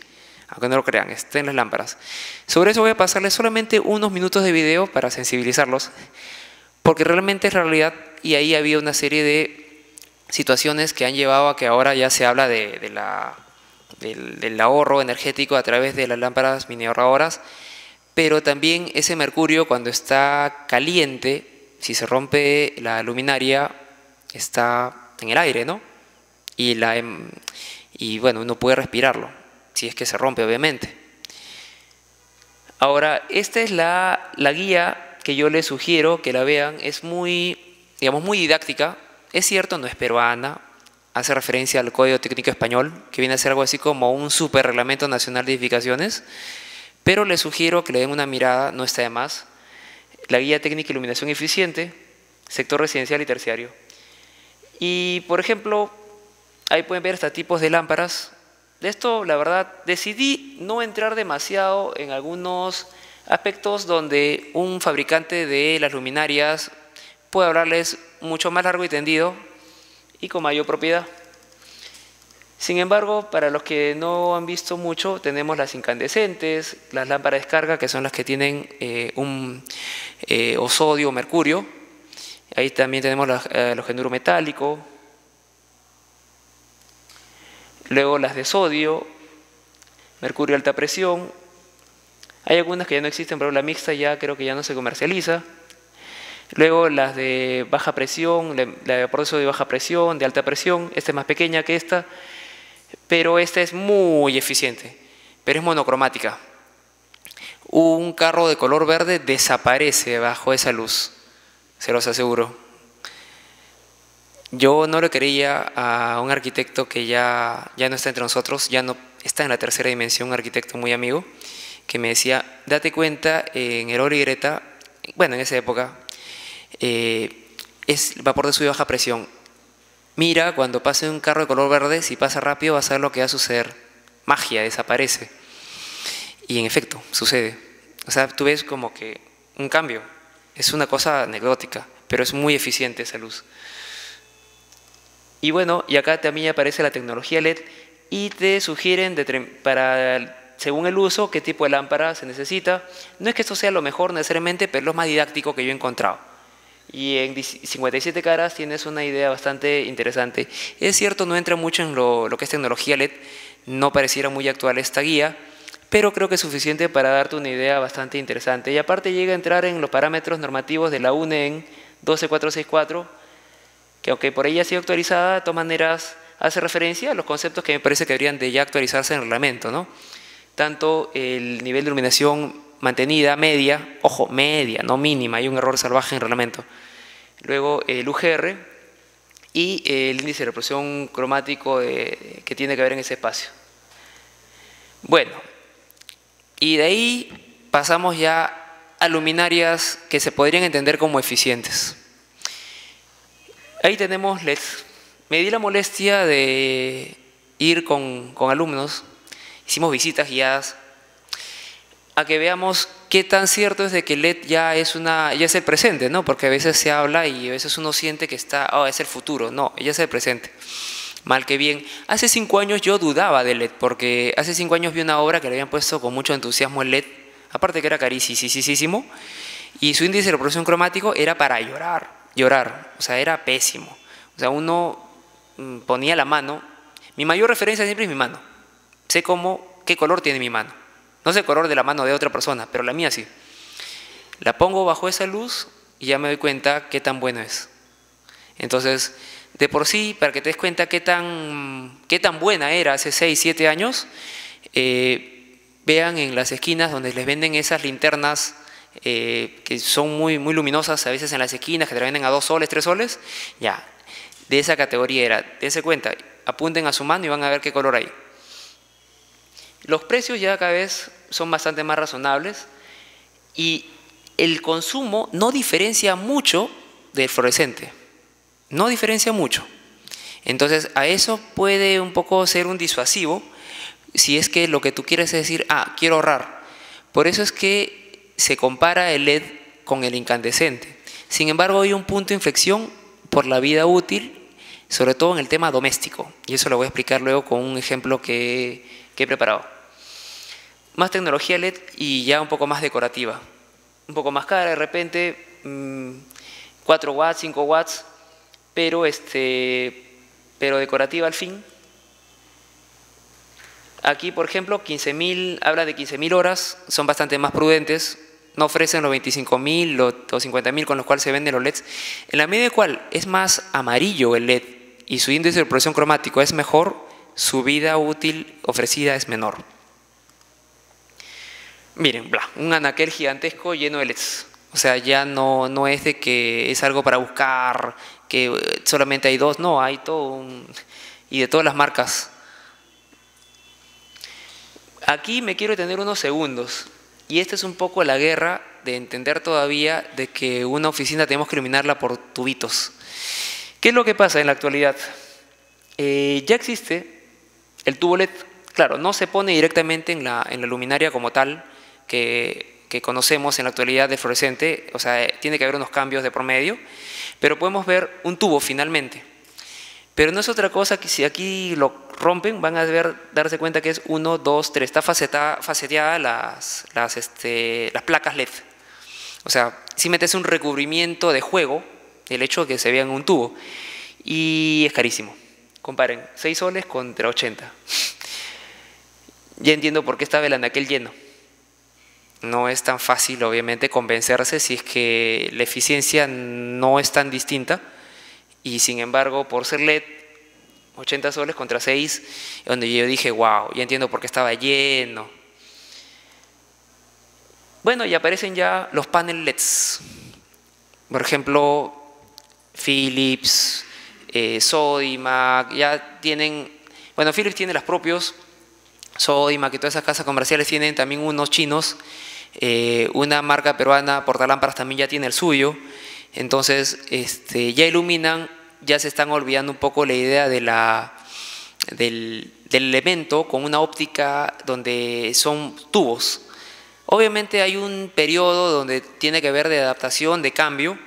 aunque no lo crean, está en las lámparas. Sobre eso voy a pasarles solamente unos minutos de video para sensibilizarlos, porque realmente es realidad y ahí había una serie de situaciones que han llevado a que ahora ya se habla del ahorro energético a través de las lámparas mini ahorradoras, pero también ese mercurio cuando está caliente, si se rompe la luminaria, está en el aire, ¿no? Y bueno, uno puede respirarlo, si es que se rompe, obviamente. Ahora, esta es la guía que yo les sugiero que la vean, es muy, digamos, muy didáctica. Es cierto, no es peruana, hace referencia al Código Técnico Español, que viene a ser algo así como un super reglamento nacional de edificaciones, pero les sugiero que le den una mirada, no está de más. La guía técnica iluminación eficiente, sector residencial y terciario. Y por ejemplo, ahí pueden ver hasta tipos de lámparas. De esto, la verdad, decidí no entrar demasiado en algunos aspectos donde un fabricante de las luminarias puede hablarles mucho más largo y tendido y con mayor propiedad. Sin embargo, para los que no han visto mucho, tenemos las incandescentes, las lámparas de descarga, que son las que tienen o sodio o mercurio. Ahí también tenemos el halogenuro metálico. Luego las de sodio, mercurio a alta presión. Hay algunas que ya no existen, pero la mixta ya creo que ya no se comercializa. Luego las de baja presión, la de vapor de sodio de baja presión, de alta presión. Esta es más pequeña que esta, pero esta es muy eficiente, pero es monocromática. Un carro de color verde desaparece bajo esa luz, se los aseguro. Yo no le creía a un arquitecto que ya no está entre nosotros, ya no está en la tercera dimensión, un arquitecto muy amigo, que me decía, date cuenta, en el Ori Greta, bueno, en esa época, es vapor de sodio de baja presión. Mira, cuando pase un carro de color verde, si pasa rápido vas a ver lo que va a suceder. Magia, desaparece. Y en efecto, sucede. O sea, tú ves como que un cambio. Es una cosa anecdótica, pero es muy eficiente esa luz. Y bueno, y acá también aparece la tecnología LED y te sugieren, según el uso, qué tipo de lámpara se necesita. No es que esto sea lo mejor necesariamente, pero es lo más didáctico que yo he encontrado. Y en 57 caras tienes una idea bastante interesante. Es cierto, no entra mucho en lo que es tecnología LED, no pareciera muy actual esta guía, pero creo que es suficiente para darte una idea bastante interesante. Y aparte llega a entrar en los parámetros normativos de la UNEN 12464, que aunque por ella ha sido actualizada, de todas maneras hace referencia a los conceptos que me parece que deberían de ya actualizarse en el reglamento, ¿no? Tanto el nivel de iluminación mantenida, media, ojo, media, no mínima, hay un error salvaje en el reglamento. Luego el UGR y el índice de reproducción cromático que tiene que haber en ese espacio. Bueno, y de ahí pasamos ya a luminarias que se podrían entender como eficientes. Ahí tenemos LEDs. Me di la molestia de ir con alumnos, hicimos visitas guiadas, a que veamos qué tan cierto es de que el LED ya es el presente, ¿no? Porque a veces se habla y a veces uno siente que es el futuro. No, ya es el presente. Mal que bien. Hace 5 años yo dudaba del LED, porque hace 5 años vi una obra que le habían puesto con mucho entusiasmo el LED, aparte que era carísimo, y su índice de reproducción cromático era para llorar, o sea, era pésimo. O sea, uno ponía la mano, mi mayor referencia siempre es mi mano. Sé qué color tiene mi mano. No sé el color de la mano de otra persona, pero la mía sí. La pongo bajo esa luz y ya me doy cuenta qué tan bueno es. Entonces, de por sí, para que te des cuenta qué tan buena era hace 6, 7 años, vean en las esquinas donde les venden esas linternas que son muy luminosas, a veces en las esquinas, que te la venden a 2 soles, 3 soles, ya, de esa categoría era. Dense cuenta, apunten a su mano y van a ver qué color hay. Los precios ya cada vez son bastante más razonables y el consumo no diferencia mucho del fluorescente, no diferencia mucho. Entonces a eso puede un poco ser un disuasivo si es que lo que tú quieres es decir, quiero ahorrar. Por eso es que se compara el LED con el incandescente. Sin embargo, hay un punto de inflexión por la vida útil, sobre todo en el tema doméstico, y eso lo voy a explicar luego con un ejemplo que he preparado. Más tecnología LED y ya un poco más decorativa, un poco más cara de repente, 4 watts, 5 watts, pero decorativa al fin. Aquí, por ejemplo, 15.000, habla de 15.000 horas, son bastante más prudentes, no ofrecen los 25.000 o 50.000 con los cuales se venden los LEDs, en la medida de cual es más amarillo el LED y su índice de reproducción cromático es mejor, su vida útil ofrecida es menor. Miren, un anaquel gigantesco lleno de LEDs. O sea, ya no es de que es algo para buscar, que solamente hay 2, no, hay todo y de todas las marcas. Aquí me quiero detener unos segundos, y esta es un poco la guerra de entender todavía de que una oficina tenemos que iluminarla por tubitos. ¿Qué es lo que pasa en la actualidad? Ya existe el tubo LED, claro, no se pone directamente en la luminaria como tal, que conocemos en la actualidad de fluorescente, o sea, tiene que haber unos cambios de promedio, pero podemos ver un tubo finalmente. Pero no es otra cosa que si aquí lo rompen, van a darse cuenta que es 1, 2, 3. Está faceteada las placas LED. O sea, si metes un recubrimiento de juego, el hecho de que se vea en un tubo. Y es carísimo. Comparen, 6 soles contra 80. Ya entiendo por qué estaba el anaquel lleno. No es tan fácil, obviamente, convencerse si es que la eficiencia no es tan distinta. Y sin embargo, por ser LED, 80 soles contra 6, donde yo dije, wow, ya entiendo por qué estaba lleno. Bueno, y aparecen ya los paneles LEDs. Por ejemplo, Philips, Sodimac, ya tienen, bueno, Philips tiene los propios, Sodimac y todas esas casas comerciales tienen también unos chinos, una marca peruana, Portalámparas, también ya tiene el suyo. Entonces, ya iluminan, ya se están olvidando un poco la idea de del elemento con una óptica donde son tubos. Obviamente hay un periodo donde tiene que ver de adaptación, de cambio,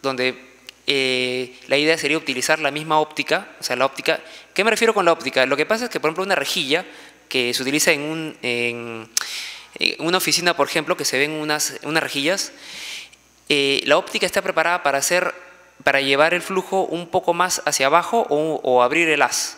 donde la idea sería utilizar la misma óptica, o sea, la óptica. ¿Qué me refiero con la óptica? Lo que pasa es que, por ejemplo, una rejilla que se utiliza en una oficina, por ejemplo, que se ven unas rejillas, la óptica está preparada para llevar el flujo un poco más hacia abajo o abrir el haz.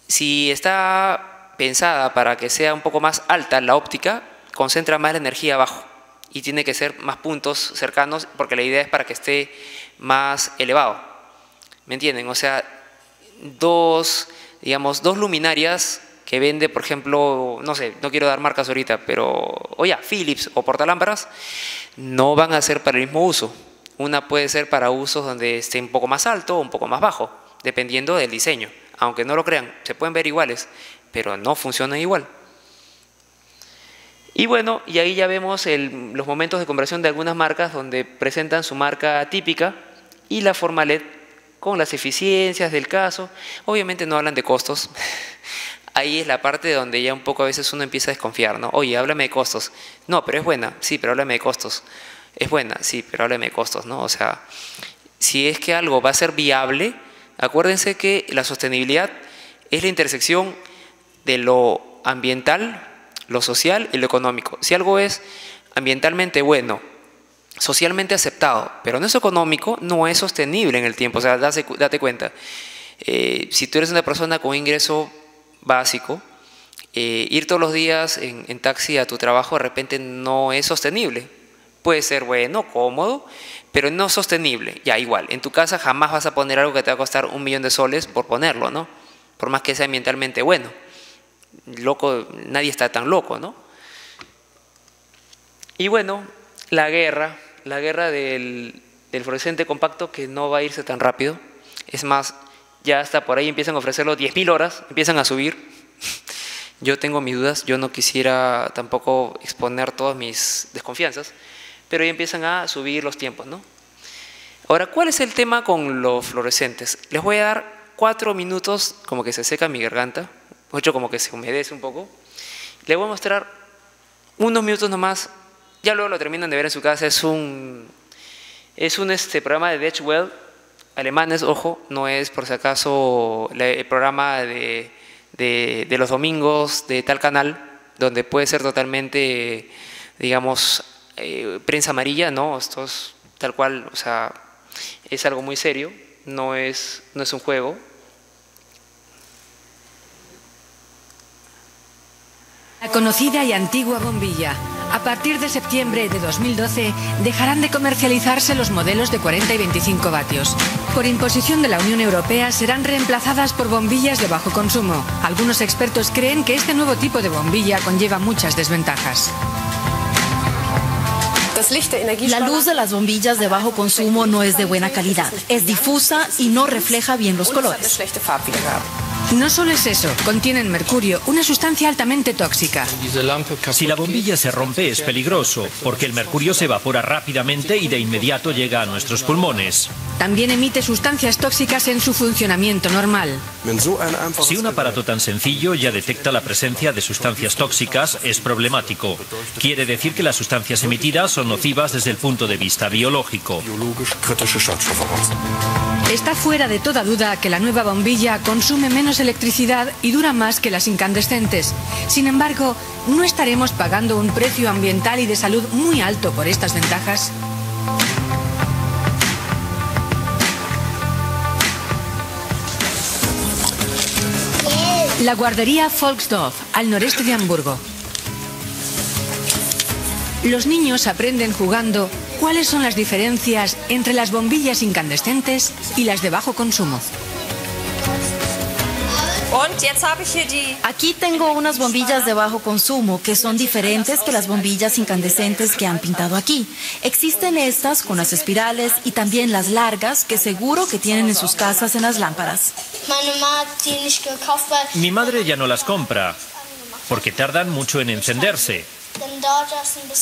Si está pensada para que sea un poco más alta la óptica, concentra más la energía abajo y tiene que ser más puntos cercanos porque la idea es para que esté más elevado. ¿Me entienden? O sea, dos luminarias que vende, por ejemplo, no sé, no quiero dar marcas ahorita, pero Philips o Portalámparas no van a ser para el mismo uso. Una puede ser para usos donde esté un poco más alto o un poco más bajo, dependiendo del diseño. Aunque no lo crean, se pueden ver iguales, pero no funcionan igual. Y bueno, y ahí ya vemos los momentos de conversión de algunas marcas donde presentan su marca típica y la forma LED con las eficiencias del caso. Obviamente no hablan de costos. Ahí es la parte donde ya un poco a veces uno empieza a desconfiar, ¿no? Oye, háblame de costos. No, pero es buena. Sí, pero háblame de costos. Es buena. Sí, pero háblame de costos, ¿no? O sea, si es que algo va a ser viable, acuérdense que la sostenibilidad es la intersección de lo ambiental, lo social y lo económico. Si algo es ambientalmente bueno, socialmente aceptado, pero no es económico, no es sostenible en el tiempo. O sea, date cuenta. Si tú eres una persona con ingreso básico, ir todos los días en taxi a tu trabajo de repente no es sostenible. Puede ser bueno, cómodo, pero no sostenible. Ya igual, en tu casa jamás vas a poner algo que te va a costar 1.000.000 de soles por ponerlo, ¿no? Por más que sea ambientalmente bueno. Loco, nadie está tan loco, ¿no? Y bueno, la guerra del fluorescente compacto, que no va a irse tan rápido. Es más, ya hasta por ahí empiezan a ofrecerlo 10.000 horas, empiezan a subir. Yo tengo mis dudas, yo no quisiera tampoco exponer todas mis desconfianzas, pero ya empiezan a subir los tiempos, ¿no? Ahora, ¿cuál es el tema con los fluorescentes? Les voy a dar 4 minutos, como que se seca mi garganta, como que se humedece un poco. Les voy a mostrar unos minutos nomás, ya luego lo terminan de ver en su casa. Es un programa de Deutsche Welle, alemanes, ojo, no es por si acaso el programa de los domingos de tal canal, donde puede ser totalmente, digamos, prensa amarilla, ¿no? Esto es tal cual, o sea, es algo muy serio, no es un juego. La conocida y antigua bombilla. A partir de septiembre de 2012 dejarán de comercializarse los modelos de 40 y 25 vatios. Por imposición de la Unión Europea serán reemplazadas por bombillas de bajo consumo. Algunos expertos creen que este nuevo tipo de bombilla conlleva muchas desventajas. La luz de las bombillas de bajo consumo no es de buena calidad, es difusa y no refleja bien los colores. No solo es eso, contienen mercurio, una sustancia altamente tóxica. Si la bombilla se rompe es peligroso, porque el mercurio se evapora rápidamente y de inmediato llega a nuestros pulmones. También emite sustancias tóxicas en su funcionamiento normal. Si un aparato tan sencillo ya detecta la presencia de sustancias tóxicas, es problemático. Quiere decir que las sustancias emitidas son nocivas desde el punto de vista biológico. Está fuera de toda duda que la nueva bombilla consume menos electricidad y dura más que las incandescentes. Sin embargo, ¿no estaremos pagando un precio ambiental y de salud muy alto por estas ventajas? La guardería Volksdorf, al noreste de Hamburgo. Los niños aprenden jugando cuáles son las diferencias entre las bombillas incandescentes y las de bajo consumo. Aquí tengo unas bombillas de bajo consumo que son diferentes que las bombillas incandescentes que han pintado aquí. Existen estas con las espirales y también las largas que seguro que tienen en sus casas en las lámparas. Mi madre ya no las compra, porque tardan mucho en encenderse.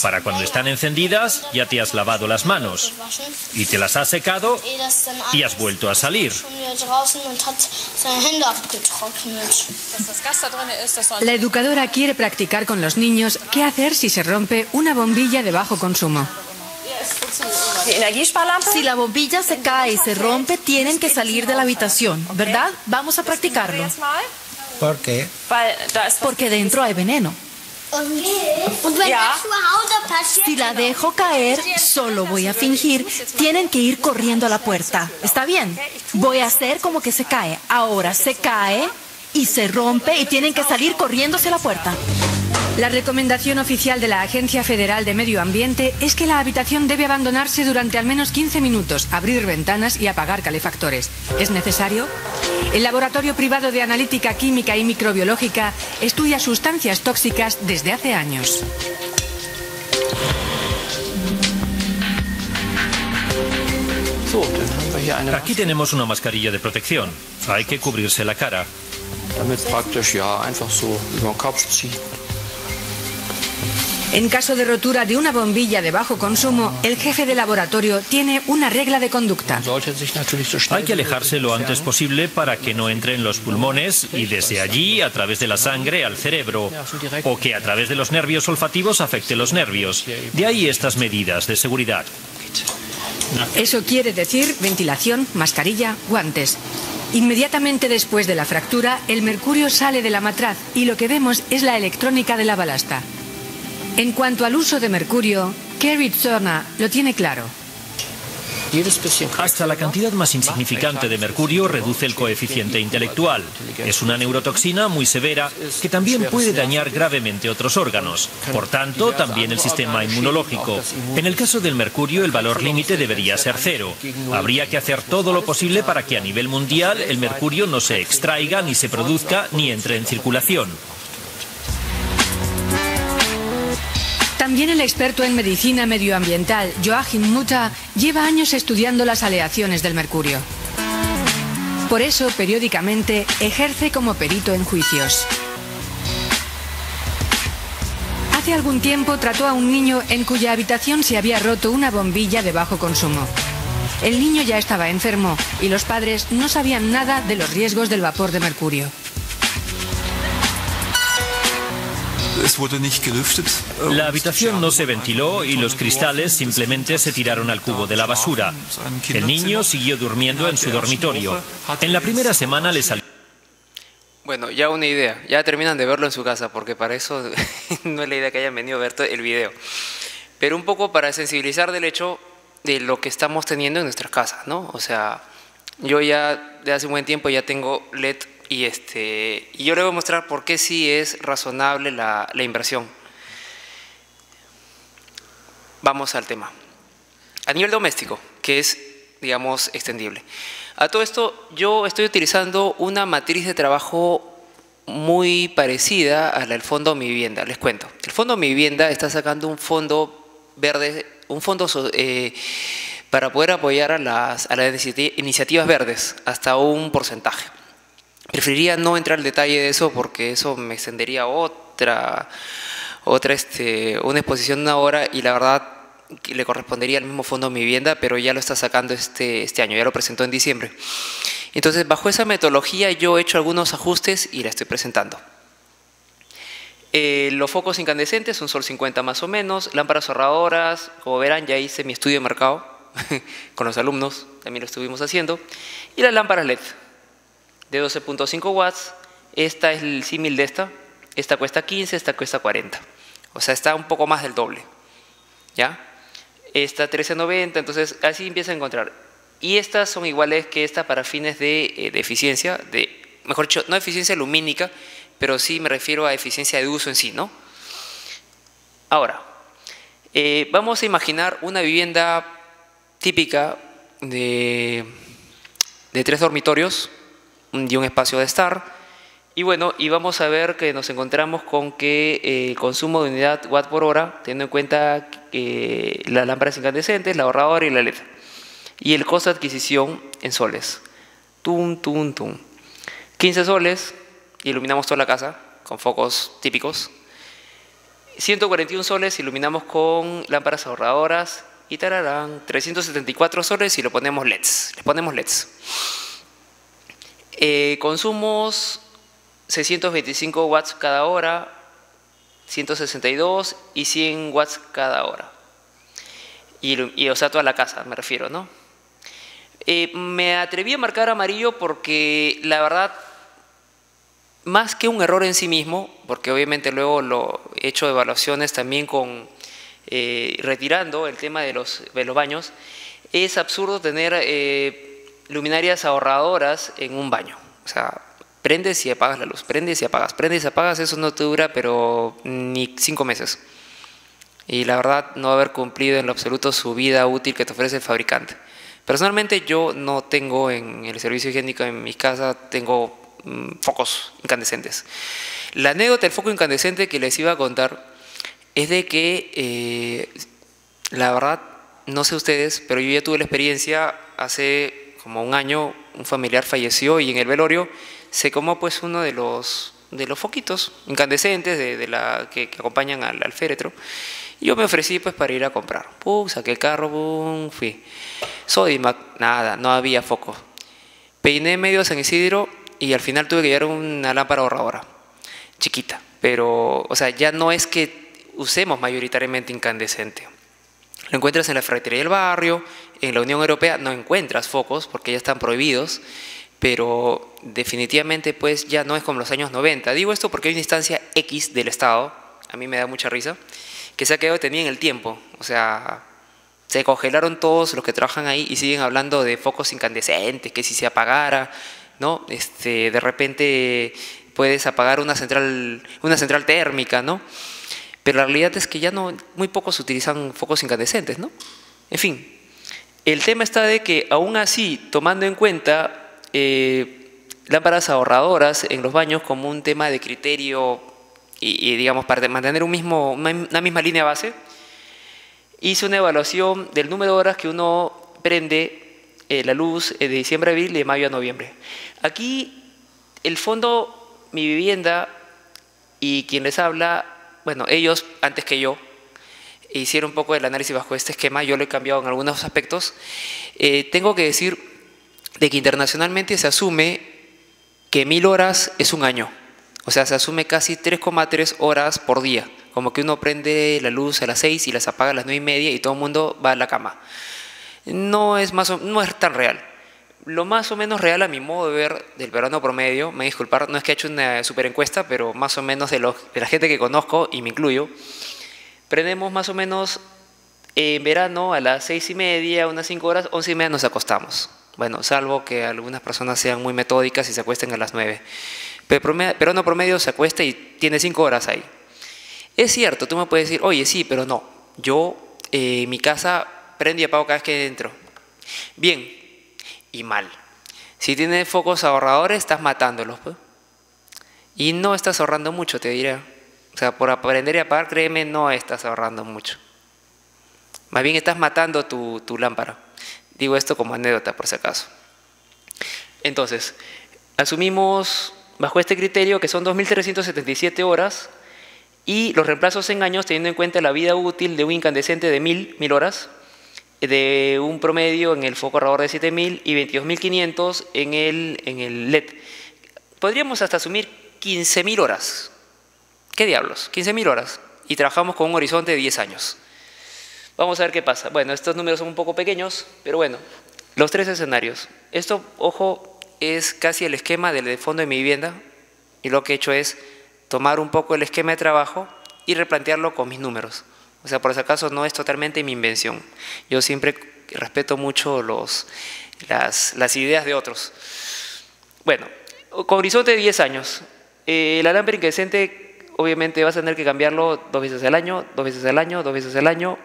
Para cuando están encendidas ya te has lavado las manos y te las has secado y has vuelto a salir. La educadora quiere practicar con los niños qué hacer si se rompe una bombilla de bajo consumo. Si la bombilla se cae y se rompe, tienen que salir de la habitación, ¿verdad? Vamos a practicarlo. ¿Por qué? Porque dentro hay veneno. Si la dejo caer, solo voy a fingir. Tienen que ir corriendo a la puerta. ¿Está bien? Voy a hacer como que se cae. Ahora se cae y se rompe y tienen que salir corriendo hacia la puerta. La recomendación oficial de la Agencia Federal de Medio Ambiente es que la habitación debe abandonarse durante al menos 15 minutos, abrir ventanas y apagar calefactores. ¿Es necesario? El Laboratorio Privado de Analítica Química y Microbiológica estudia sustancias tóxicas desde hace años. Aquí tenemos una mascarilla de protección. Hay que cubrirse la cara. En caso de rotura de una bombilla de bajo consumo, el jefe de laboratorio tiene una regla de conducta. Hay que alejarse lo antes posible para que no entre en los pulmones y desde allí, a través de la sangre, al cerebro, o que a través de los nervios olfativos afecte los nervios. De ahí estas medidas de seguridad. Eso quiere decir ventilación, mascarilla, guantes. Inmediatamente después de la fractura, el mercurio sale de la matraz y lo que vemos es la electrónica de la balasta. En cuanto al uso de mercurio, Kerry Zorna lo tiene claro. Hasta la cantidad más insignificante de mercurio reduce el coeficiente intelectual. Es una neurotoxina muy severa que también puede dañar gravemente otros órganos. Por tanto, también el sistema inmunológico. En el caso del mercurio, el valor límite debería ser 0. Habría que hacer todo lo posible para que a nivel mundial el mercurio no se extraiga, ni se produzca, ni entre en circulación. También el experto en medicina medioambiental, Joachim Mutter, lleva años estudiando las aleaciones del mercurio. Por eso, periódicamente, ejerce como perito en juicios. Hace algún tiempo trató a un niño en cuya habitación se había roto una bombilla de bajo consumo. El niño ya estaba enfermo y los padres no sabían nada de los riesgos del vapor de mercurio. La habitación no se ventiló y los cristales simplemente se tiraron al cubo de la basura. El niño siguió durmiendo en su dormitorio. En la primera semana le salió... Bueno, ya una idea. Ya terminan de verlo en su casa, porque para eso no es la idea que hayan venido a ver el video. Pero un poco para sensibilizar del hecho de lo que estamos teniendo en nuestras casas, ¿no? O sea, yo ya de hace un buen tiempo ya tengo LED. Y yo le voy a mostrar por qué sí es razonable la inversión. Vamos al tema. A nivel doméstico, que es, digamos, extendible. A todo esto, yo estoy utilizando una matriz de trabajo muy parecida a la del Fondo Mi Vivienda. Les cuento. El Fondo Mi Vivienda está sacando un fondo verde, para poder apoyar a las iniciativas verdes hasta un porcentaje. Preferiría no entrar al detalle de eso porque eso me extendería una exposición de una hora y la verdad que le correspondería al mismo fondo de mi vivienda, pero ya lo está sacando este año, ya lo presentó en diciembre. Entonces, bajo esa metodología yo he hecho algunos ajustes y la estoy presentando. Los focos incandescentes, un sol 50 más o menos, lámparas ahorradoras, como verán ya hice mi estudio de mercado con los alumnos, también lo estuvimos haciendo, y las lámparas LED de 12.5 watts, esta es el símil de esta cuesta 15, esta cuesta 40, o sea está un poco más del doble, ¿ya? Esta 13.90, entonces así empieza a encontrar, y estas son iguales que esta para fines de eficiencia, mejor dicho, no eficiencia lumínica, pero sí me refiero a eficiencia de uso en sí, ¿no? Ahora, vamos a imaginar una vivienda típica de 3 dormitorios y un espacio de estar, y bueno, y vamos a ver que nos encontramos con que el consumo de unidad watt por hora, teniendo en cuenta las lámparas incandescentes, la ahorradora y la LED, y el costo de adquisición en soles. 15 soles, iluminamos toda la casa con focos típicos. 141 soles iluminamos con lámparas ahorradoras y tararán, 374 soles y le ponemos LEDs. Consumos 625 watts cada hora, 162 y 100 watts cada hora. Y o sea, toda la casa me refiero, ¿no? Me atreví a marcar amarillo porque la verdad, más que un error en sí mismo, porque obviamente luego lo he hecho evaluaciones también con retirando el tema de los baños, es absurdo tener luminarias ahorradoras en un baño. O sea, prendes y apagas la luz, prendes y apagas, eso no te dura pero ni 5 meses. Y la verdad no haber cumplido en lo absoluto su vida útil que te ofrece el fabricante. Personalmente yo no tengo en el servicio higiénico en mi casa, tengo focos incandescentes. La anécdota del foco incandescente que les iba a contar es de que la verdad, no sé ustedes, pero yo ya tuve la experiencia hace como un año, un familiar falleció y en el velorio se quemó pues uno de los foquitos incandescentes que acompañan al féretro. Y yo me ofrecí pues para ir a comprar. Saqué el carro, fui. Sodimac, nada, no había foco. Peiné medio San Isidro y al final tuve que llevar una lámpara ahorradora, chiquita. Pero, o sea, ya no es que usemos mayoritariamente incandescente. Lo encuentras en la ferretería del barrio, en la Unión Europea no encuentras focos porque ya están prohibidos, pero definitivamente pues ya no es como los años 90. Digo esto porque hay una instancia X del Estado, a mí me da mucha risa, que se ha quedado detenida en el tiempo. O sea, se congelaron todos los que trabajan ahí y siguen hablando de focos incandescentes, que si se apagara, ¿no? De repente puedes apagar una central térmica, ¿no? Pero la realidad es que ya no, muy pocos utilizan focos incandescentes, ¿no? En fin, el tema está de que aún así, tomando en cuenta lámparas ahorradoras en los baños como un tema de criterio y digamos, para mantener una misma línea base, hice una evaluación del número de horas que uno prende la luz de diciembre a abril y de mayo a noviembre. Aquí, el fondo, mi vivienda y quien les habla, bueno, ellos antes que yo hicieron un poco del análisis bajo este esquema, yo lo he cambiado en algunos aspectos. Tengo que decir de que internacionalmente se asume que 1000 horas es un año. O sea, se asume casi 3,3 horas por día. Como que uno prende la luz a las 6 y las apaga a las 9:30 y todo el mundo va a la cama. No es tan real. Lo más o menos real a mi modo de ver del peruano promedio, me disculpar, no es que he hecho una super encuesta, pero más o menos de la gente que conozco, y me incluyo, prendemos más o menos en verano a las 6:30, unas 5 horas, 11:30 nos acostamos. Bueno, salvo que algunas personas sean muy metódicas y se acuesten a las 9. Pero peruano promedio se acuesta y tiene 5 horas ahí. Es cierto, tú me puedes decir, oye, sí, pero no. Yo, en mi casa, prendo y apago cada vez que entro. Bien y mal. Si tienes focos ahorradores, estás matándolos, pues. Y no estás ahorrando mucho, te diré. O sea, por aprender y apagar, créeme, no estás ahorrando mucho. Más bien estás matando tu lámpara. Digo esto como anécdota, por si acaso. Entonces, asumimos bajo este criterio que son 2.377 horas Y los reemplazos en años teniendo en cuenta la vida útil de un incandescente de 1000 horas, de un promedio en el foco ahorrador de 7000 y 22.500 en el LED. Podríamos hasta asumir 15.000 horas. ¿Qué diablos? 15.000 horas. Y trabajamos con un horizonte de 10 años. Vamos a ver qué pasa. Bueno, estos números son un poco pequeños, pero bueno, los 3 escenarios. Esto, ojo, es casi el esquema del fondo de mi vivienda. Y lo que he hecho es tomar un poco el esquema de trabajo y replantearlo con mis números. O sea, por si acaso no es totalmente mi invención. Yo siempre respeto mucho las ideas de otros. Bueno, con horizonte de 10 años, la lámpara incandescente obviamente vas a tener que cambiarlo 2 veces al año, 2 veces al año, 2 veces al año.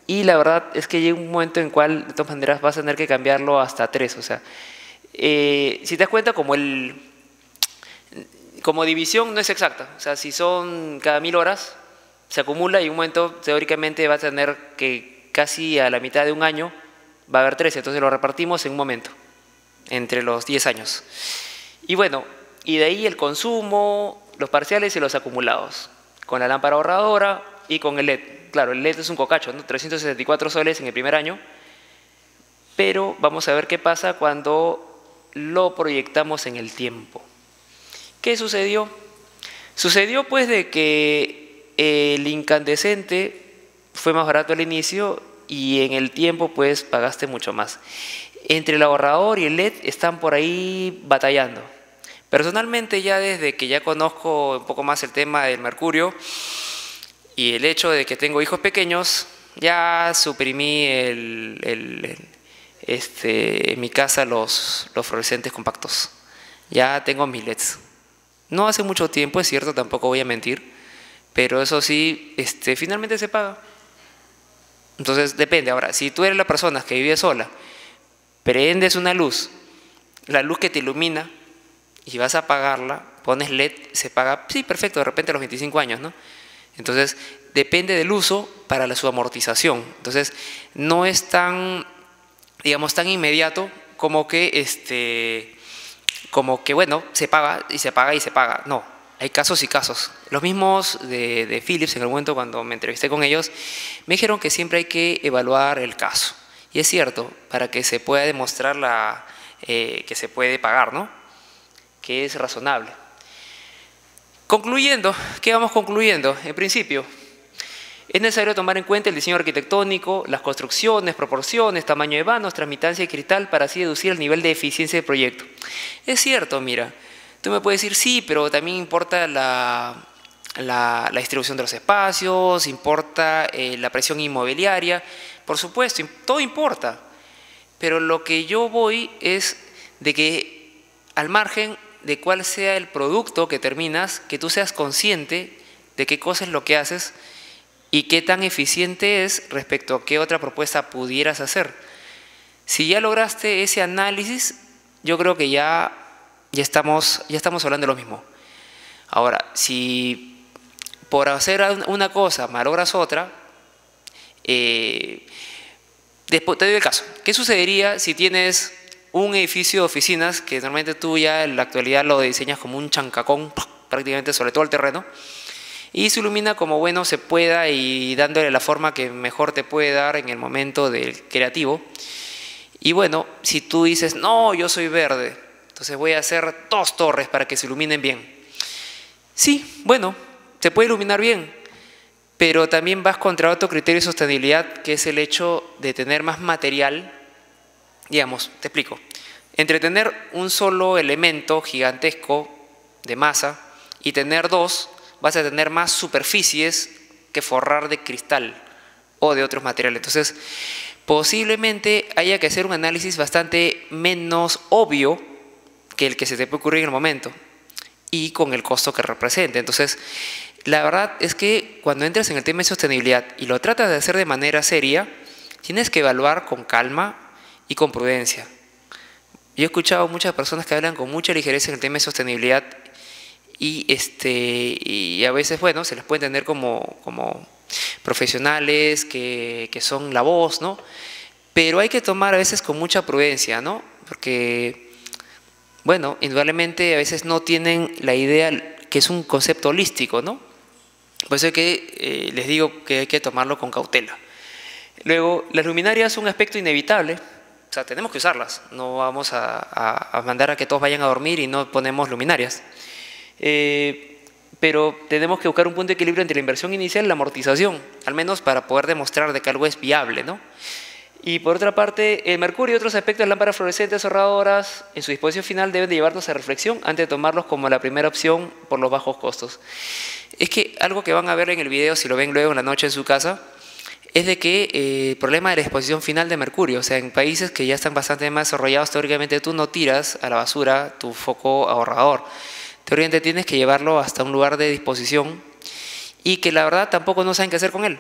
Y la verdad es que llega un momento en el cual, de todas maneras, vas a tener que cambiarlo hasta 3. O sea, si te das cuenta, como división no es exacta. O sea, si son cada 1000 horas, se acumula y en un momento teóricamente va a tener que casi a la mitad de un año va a haber 13, entonces lo repartimos en un momento, entre los 10 años. Y bueno, y de ahí el consumo, los parciales y los acumulados, con la lámpara ahorradora y con el LED. Claro, el LED es un cocacho, ¿no? 364 soles en el primer año, pero vamos a ver qué pasa cuando lo proyectamos en el tiempo. ¿Qué sucedió? Sucedió pues de que el incandescente fue más barato al inicio y en el tiempo pues pagaste mucho más. Entre el ahorrador y el LED están por ahí batallando. Personalmente ya desde que ya conozco un poco más el tema del mercurio y el hecho de que tengo hijos pequeños, ya suprimí en mi casa los fluorescentes compactos. Ya tengo mis LEDs. No hace mucho tiempo, es cierto, tampoco voy a mentir, pero eso sí, finalmente se paga. Entonces depende. Ahora, si tú eres la persona que vive sola, prendes una luz, la luz que te ilumina, y vas a apagarla, pones LED, se paga, sí, perfecto, de repente a los 25 años, ¿no? Entonces, depende del uso para su amortización. Entonces, no es tan, digamos, tan inmediato como que, bueno, se paga y se paga y se paga. No, hay casos y casos. Los mismos de Philips, en el momento cuando me entrevisté con ellos, me dijeron que siempre hay que evaluar el caso. Y es cierto, para que se pueda demostrar que se puede pagar, ¿no? Que es razonable. Concluyendo, ¿qué vamos concluyendo? En principio, es necesario tomar en cuenta el diseño arquitectónico, las construcciones, proporciones, tamaño de vanos, transmitancia de cristal para así deducir el nivel de eficiencia del proyecto. Es cierto, mira, tú me puedes decir sí, pero también importa la distribución de los espacios, importa la presión inmobiliaria, por supuesto, todo importa. Pero lo que yo voy es de que al margen de cuál sea el producto que terminas, que tú seas consciente de qué cosa es lo que haces y qué tan eficiente es respecto a qué otra propuesta pudieras hacer. Si ya lograste ese análisis, yo creo que ya estamos hablando de lo mismo. Ahora, si por hacer una cosa malogras otra, después te doy el caso. ¿Qué sucedería si tienes un edificio de oficinas que normalmente tú ya en la actualidad lo diseñas como un chancacón prácticamente sobre todo el terreno y se ilumina como bueno se pueda y dándole la forma que mejor te puede dar en el momento del creativo? Y bueno, si tú dices, no, yo soy verde, entonces voy a hacer 2 torres para que se iluminen bien. Sí, bueno, se puede iluminar bien, pero también vas contra otro criterio de sostenibilidad, que es el hecho de tener más material. Digamos, te explico. Entre tener un solo elemento gigantesco de masa y tener 2, vas a tener más superficies que forrar de cristal o de otros materiales. Entonces, posiblemente haya que hacer un análisis bastante menos obvio que el que se te puede ocurrir en el momento y con el costo que representa. Entonces, la verdad es que cuando entras en el tema de sostenibilidad y lo tratas de hacer de manera seria, tienes que evaluar con calma y con prudencia. Yo he escuchado muchas personas que hablan con mucha ligereza en el tema de sostenibilidad y a veces, bueno, se les puede entender como profesionales que son la voz, ¿no? Pero hay que tomar a veces con mucha prudencia, ¿no? Porque, bueno, indudablemente a veces no tienen la idea que es un concepto holístico, ¿no? Por eso es que les digo que hay que tomarlo con cautela. Luego, las luminarias son un aspecto inevitable, o sea, tenemos que usarlas, no vamos a mandar a que todos vayan a dormir y no ponemos luminarias. Pero tenemos que buscar un punto de equilibrio entre la inversión inicial y la amortización, al menos para poder demostrar de que algo es viable, ¿no? Y por otra parte, el mercurio y otros aspectos de lámparas fluorescentes ahorradoras en su disposición final deben de llevarnos a reflexión antes de tomarlos como la primera opción por los bajos costos. Es que algo que van a ver en el video, si lo ven luego en la noche en su casa, es de que el problema de la exposición final de mercurio, o sea, en países que ya están bastante más desarrollados, teóricamente tú no tiras a la basura tu foco ahorrador. Teóricamente tienes que llevarlo hasta un lugar de disposición y que la verdad tampoco no saben qué hacer con él.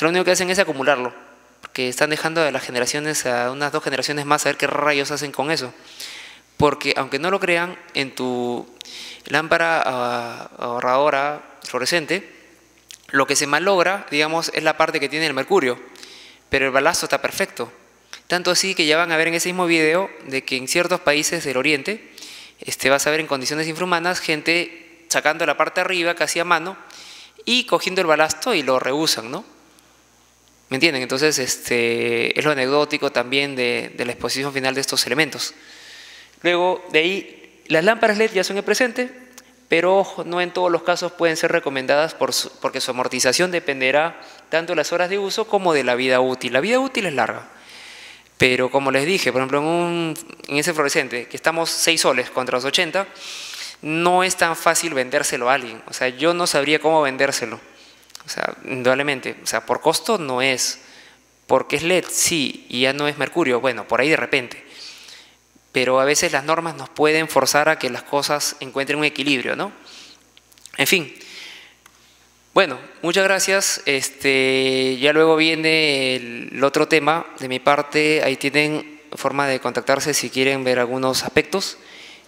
Lo único que hacen es acumularlo, porque están dejando a las generaciones, a unas 2 generaciones más, a ver qué rayos hacen con eso. Porque aunque no lo crean, en tu lámpara ahorradora fluorescente, lo que se malogra, digamos, es la parte que tiene el mercurio, pero el balasto está perfecto. Tanto así que ya van a ver en ese mismo video de que en ciertos países del Oriente vas a ver en condiciones infrahumanas gente sacando la parte de arriba casi a mano y cogiendo el balasto y lo reusan, ¿no? ¿Me entienden? Entonces es lo anecdótico también de la exposición final de estos elementos. Luego, de ahí, las lámparas LED ya son el presente, pero ojo, no en todos los casos pueden ser recomendadas porque su amortización dependerá tanto de las horas de uso como de la vida útil. La vida útil es larga, pero como les dije, por ejemplo, en ese fluorescente, que estamos 6 soles contra los 80, no es tan fácil vendérselo a alguien. O sea, yo no sabría cómo vendérselo. O sea, indudablemente, o sea, por costo no es, porque es LED, sí, y ya no es mercurio, bueno, por ahí de repente. Pero a veces las normas nos pueden forzar a que las cosas encuentren un equilibrio, ¿no? En fin. Bueno, muchas gracias. Ya luego viene el otro tema de mi parte. Ahí tienen forma de contactarse si quieren ver algunos aspectos.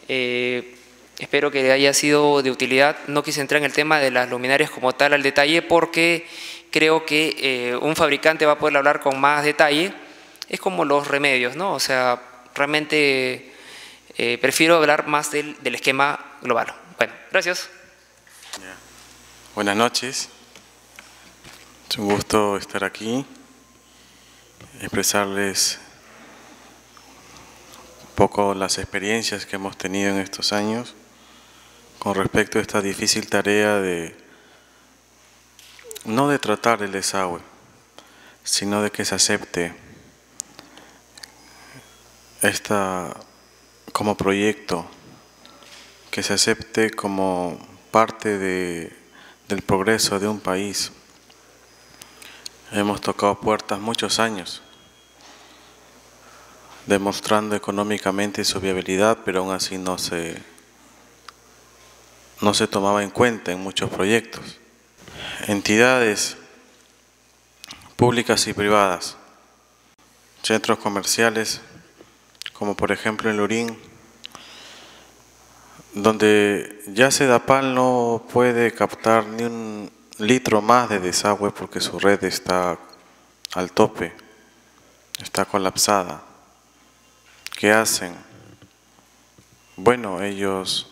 Espero que haya sido de utilidad. No quise entrar en el tema de las luminarias como tal al detalle porque creo que un fabricante va a poder hablar con más detalle. Es como los remedios, ¿no? O sea, realmente prefiero hablar más del esquema global. Bueno, gracias. Buenas noches. Es un gusto estar aquí, expresarles un poco las experiencias que hemos tenido en estos años con respecto a esta difícil tarea no de tratar el desagüe, sino de que se acepte como proyecto, que se acepte como parte del progreso de un país. Hemos tocado puertas muchos años, demostrando económicamente su viabilidad, pero aún así no se tomaba en cuenta en muchos proyectos. Entidades públicas y privadas, centros comerciales, como por ejemplo en Lurín, donde ya Sedapal no puede captar ni un litro más de desagüe porque su red está al tope, está colapsada. ¿Qué hacen? Bueno, ellos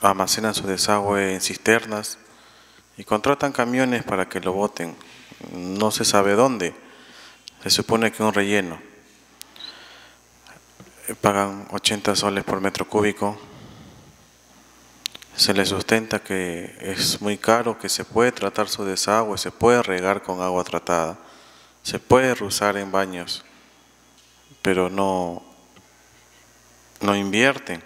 almacenan su desagüe en cisternas y contratan camiones para que lo boten. No se sabe dónde, se supone que un relleno. Pagan 80 soles por metro cúbico. Se les sustenta que es muy caro, que se puede tratar su desagüe, se puede regar con agua tratada, se puede usar en baños, pero no invierten.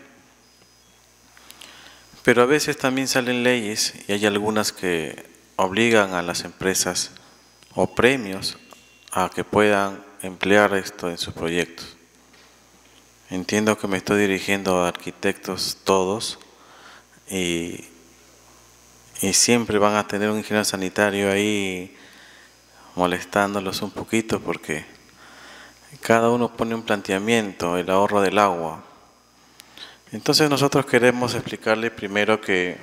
Pero a veces también salen leyes y hay algunas que obligan a las empresas o premios a que puedan emplear esto en sus proyectos. Entiendo que me estoy dirigiendo a arquitectos todos, y siempre van a tener un ingeniero sanitario ahí molestándolos un poquito porque cada uno pone un planteamiento, el ahorro del agua. Entonces nosotros queremos explicarle primero que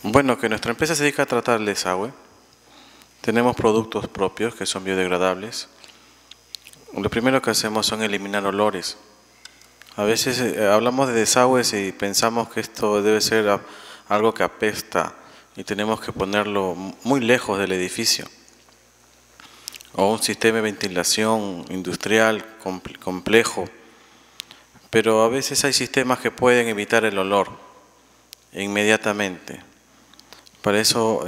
nuestra empresa se dedica a tratar el desagüe. Tenemos productos propios que son biodegradables. Lo primero que hacemos son eliminar olores. A veces hablamos de desagües y pensamos que esto debe ser algo que apesta y tenemos que ponerlo muy lejos del edificio. O un sistema de ventilación industrial complejo. Pero a veces hay sistemas que pueden evitar el olor inmediatamente. Para eso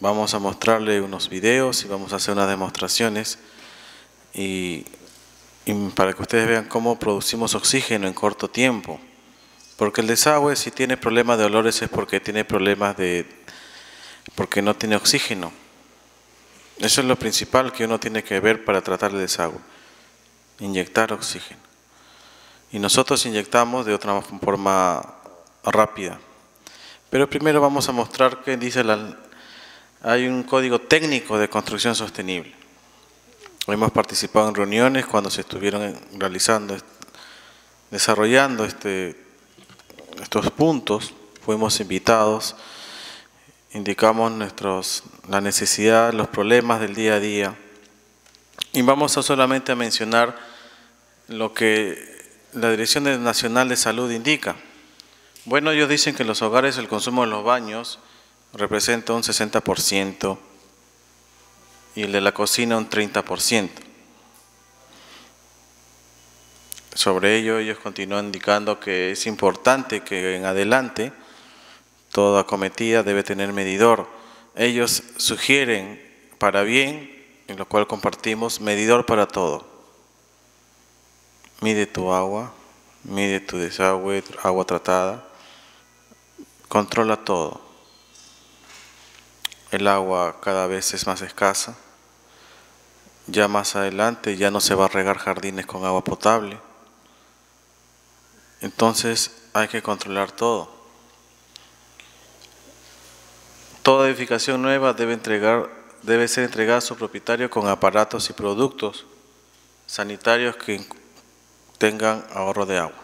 vamos a mostrarle unos videos y vamos a hacer unas demostraciones y para que ustedes vean cómo producimos oxígeno en corto tiempo. Porque el desagüe, si tiene problemas de olores, es porque tiene problemas porque no tiene oxígeno. Eso es lo principal que uno tiene que ver para tratar el desagüe. Inyectar oxígeno. Y nosotros inyectamos de otra forma rápida. Pero primero vamos a mostrar qué dice hay un código técnico de construcción sostenible. Hemos participado en reuniones cuando se estuvieron desarrollando estos puntos. Fuimos invitados, indicamos la necesidad, los problemas del día a día. Y vamos solamente a mencionar lo que la Dirección Nacional de Salud indica. Bueno, ellos dicen que en los hogares el consumo de los baños representa un 60% y el de la cocina un 30%. Sobre ello, ellos continúan indicando que es importante que en adelante toda cometida debe tener medidor. Ellos sugieren para bien, en lo cual compartimos, medidor para todo. Mide tu agua, mide tu desagüe, agua tratada. Controla todo. El agua cada vez es más escasa. Ya más adelante ya no se va a regar jardines con agua potable. Entonces hay que controlar todo. Toda edificación nueva debe ser entregada a su propietario con aparatos y productos sanitarios que tengan ahorro de agua.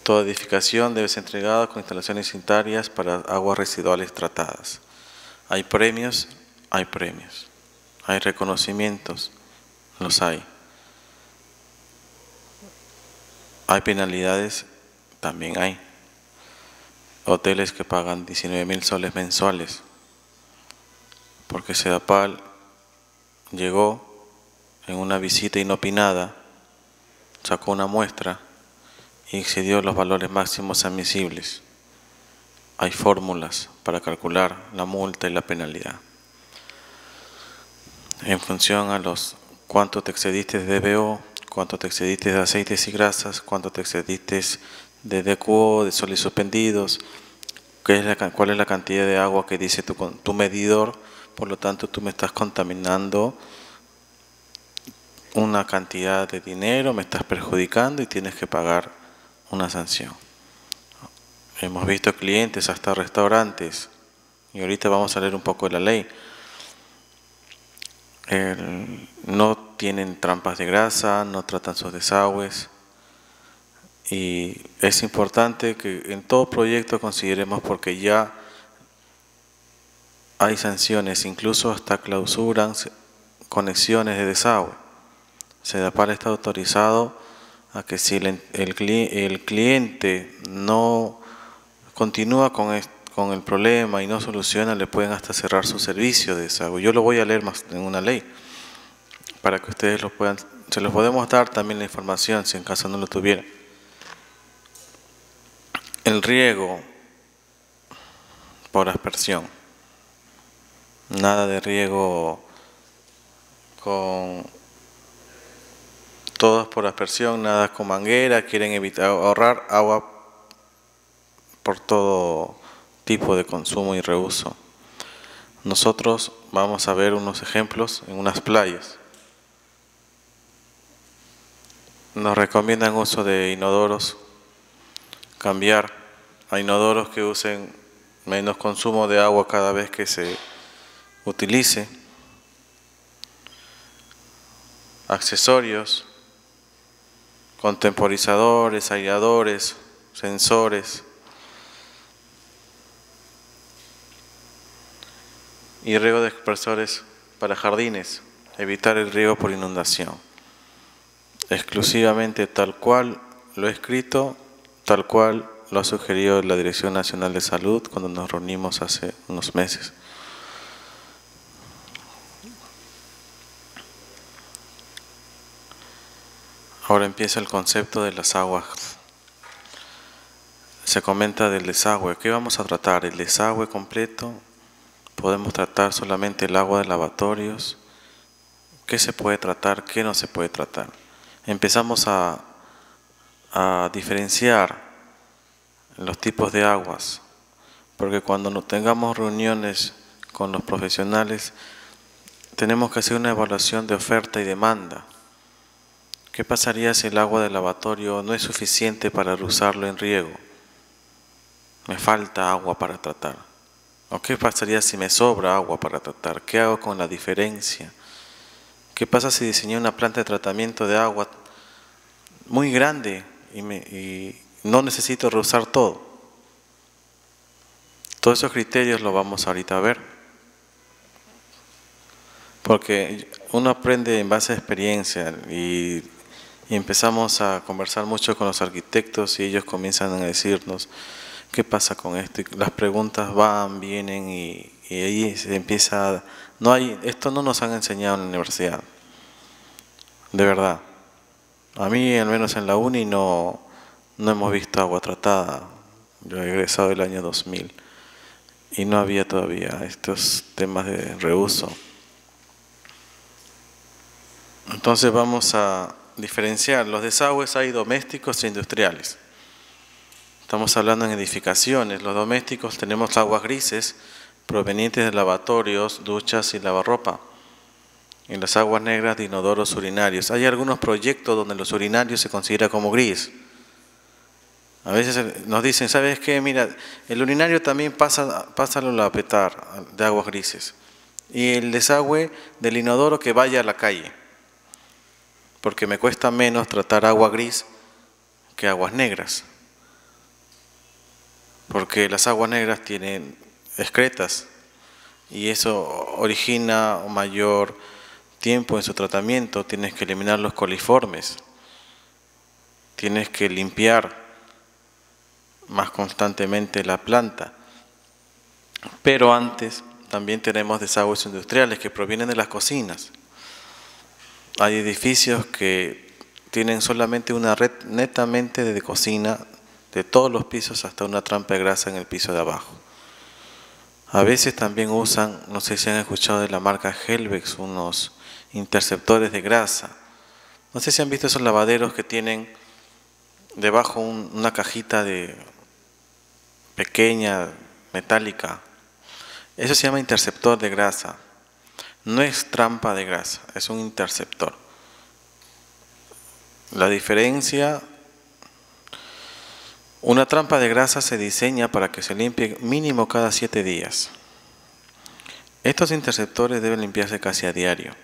Toda edificación debe ser entregada con instalaciones sanitarias para aguas residuales tratadas. Hay premios, hay premios. Hay reconocimientos, los hay. Hay penalidades, también hay. Hoteles que pagan 19.000 soles mensuales porque Sedapal llegó en una visita inopinada, sacó una muestra y excedió los valores máximos admisibles. Hay fórmulas para calcular la multa y la penalidad. En función a cuánto te excediste de DBO, cuánto te excediste de aceites y grasas, cuánto te excediste de DQO, de soles suspendidos, cuál es la cantidad de agua que dice tu medidor, por lo tanto tú me estás contaminando una cantidad de dinero, me estás perjudicando y tienes que pagar una sanción. Hemos visto clientes hasta restaurantes, y ahorita vamos a leer un poco de la ley. No tienen trampas de grasa, no tratan sus desagües, y es importante que en todo proyecto consideremos, porque ya hay sanciones, incluso hasta clausuran conexiones de desagüe. Sedapal está autorizado a que si el cliente no continúa con el problema y no soluciona, le pueden hasta cerrar su servicio de desagüe. Yo lo voy a leer más en una ley para que ustedes se los podemos dar también la información si en caso no lo tuvieran. El riego por aspersión. Nada de riego todos por aspersión, nada con manguera, quieren ahorrar agua por todo tipo de consumo y reuso. Nosotros vamos a ver unos ejemplos en unas playas. Nos recomiendan uso de inodoros, cambiar a inodoros que usen menos consumo de agua cada vez que se utilice. Accesorios, contemporizadores, aisladores, sensores. y riego de dispersores para jardines, evitar el riego por inundación. Exclusivamente tal cual lo he escrito, tal cual lo ha sugerido la Dirección Nacional de Salud cuando nos reunimos hace unos meses. Ahora empieza el concepto de las aguas. Se comenta del desagüe. ¿Qué vamos a tratar? ¿El desagüe completo? ¿Podemos tratar solamente el agua de lavatorios? ¿Qué se puede tratar? ¿Qué no se puede tratar? Empezamos a diferenciar los tipos de aguas, porque cuando no tengamos reuniones con los profesionales, tenemos que hacer una evaluación de oferta y demanda. ¿Qué pasaría si el agua del lavatorio no es suficiente para usarlo en riego? Me falta agua para tratar. ¿O qué pasaría si me sobra agua para tratar? ¿Qué hago con la diferencia? ¿Qué pasa si diseñé una planta de tratamiento de agua muy grande y no necesito reusar todo? Todos esos criterios los vamos ahorita a ver. Porque uno aprende en base a experiencia y empezamos a conversar mucho con los arquitectos y ellos comienzan a decirnos qué pasa con esto. Y las preguntas van, vienen y ahí se empieza. Esto no nos han enseñado en la universidad. De verdad. A mí, al menos en la uni, no hemos visto agua tratada. Yo he egresado el año 2000 y no había todavía estos temas de reuso. Entonces vamos a diferenciar. Los desagües hay domésticos e industriales. Estamos hablando en edificaciones. Los domésticos tenemos aguas grises provenientes de lavatorios, duchas y lavarropa. En las aguas negras de inodoros urinarios. Hay algunos proyectos donde los urinarios se considera como gris. A veces nos dicen, ¿sabes qué? Mira, el urinario también pásalo a petar de aguas grises. Y el desagüe del inodoro que vaya a la calle. Porque me cuesta menos tratar agua gris que aguas negras. Porque las aguas negras tienen excretas y eso origina un mayor tiempo en su tratamiento. Tienes que eliminar los coliformes, tienes que limpiar más constantemente la planta. Pero antes también tenemos desagües industriales que provienen de las cocinas. Hay edificios que tienen solamente una red netamente de cocina, de todos los pisos hasta una trampa de grasa en el piso de abajo. A veces también usan, no sé si han escuchado de la marca Helvex, unos interceptores de grasa. No sé si han visto esos lavaderos que tienen debajo una cajita pequeña, metálica. Eso se llama interceptor de grasa. No es trampa de grasa, es un interceptor. La diferencia, una trampa de grasa se diseña para que se limpie mínimo cada 7 días. Estos interceptores deben limpiarse casi a diario.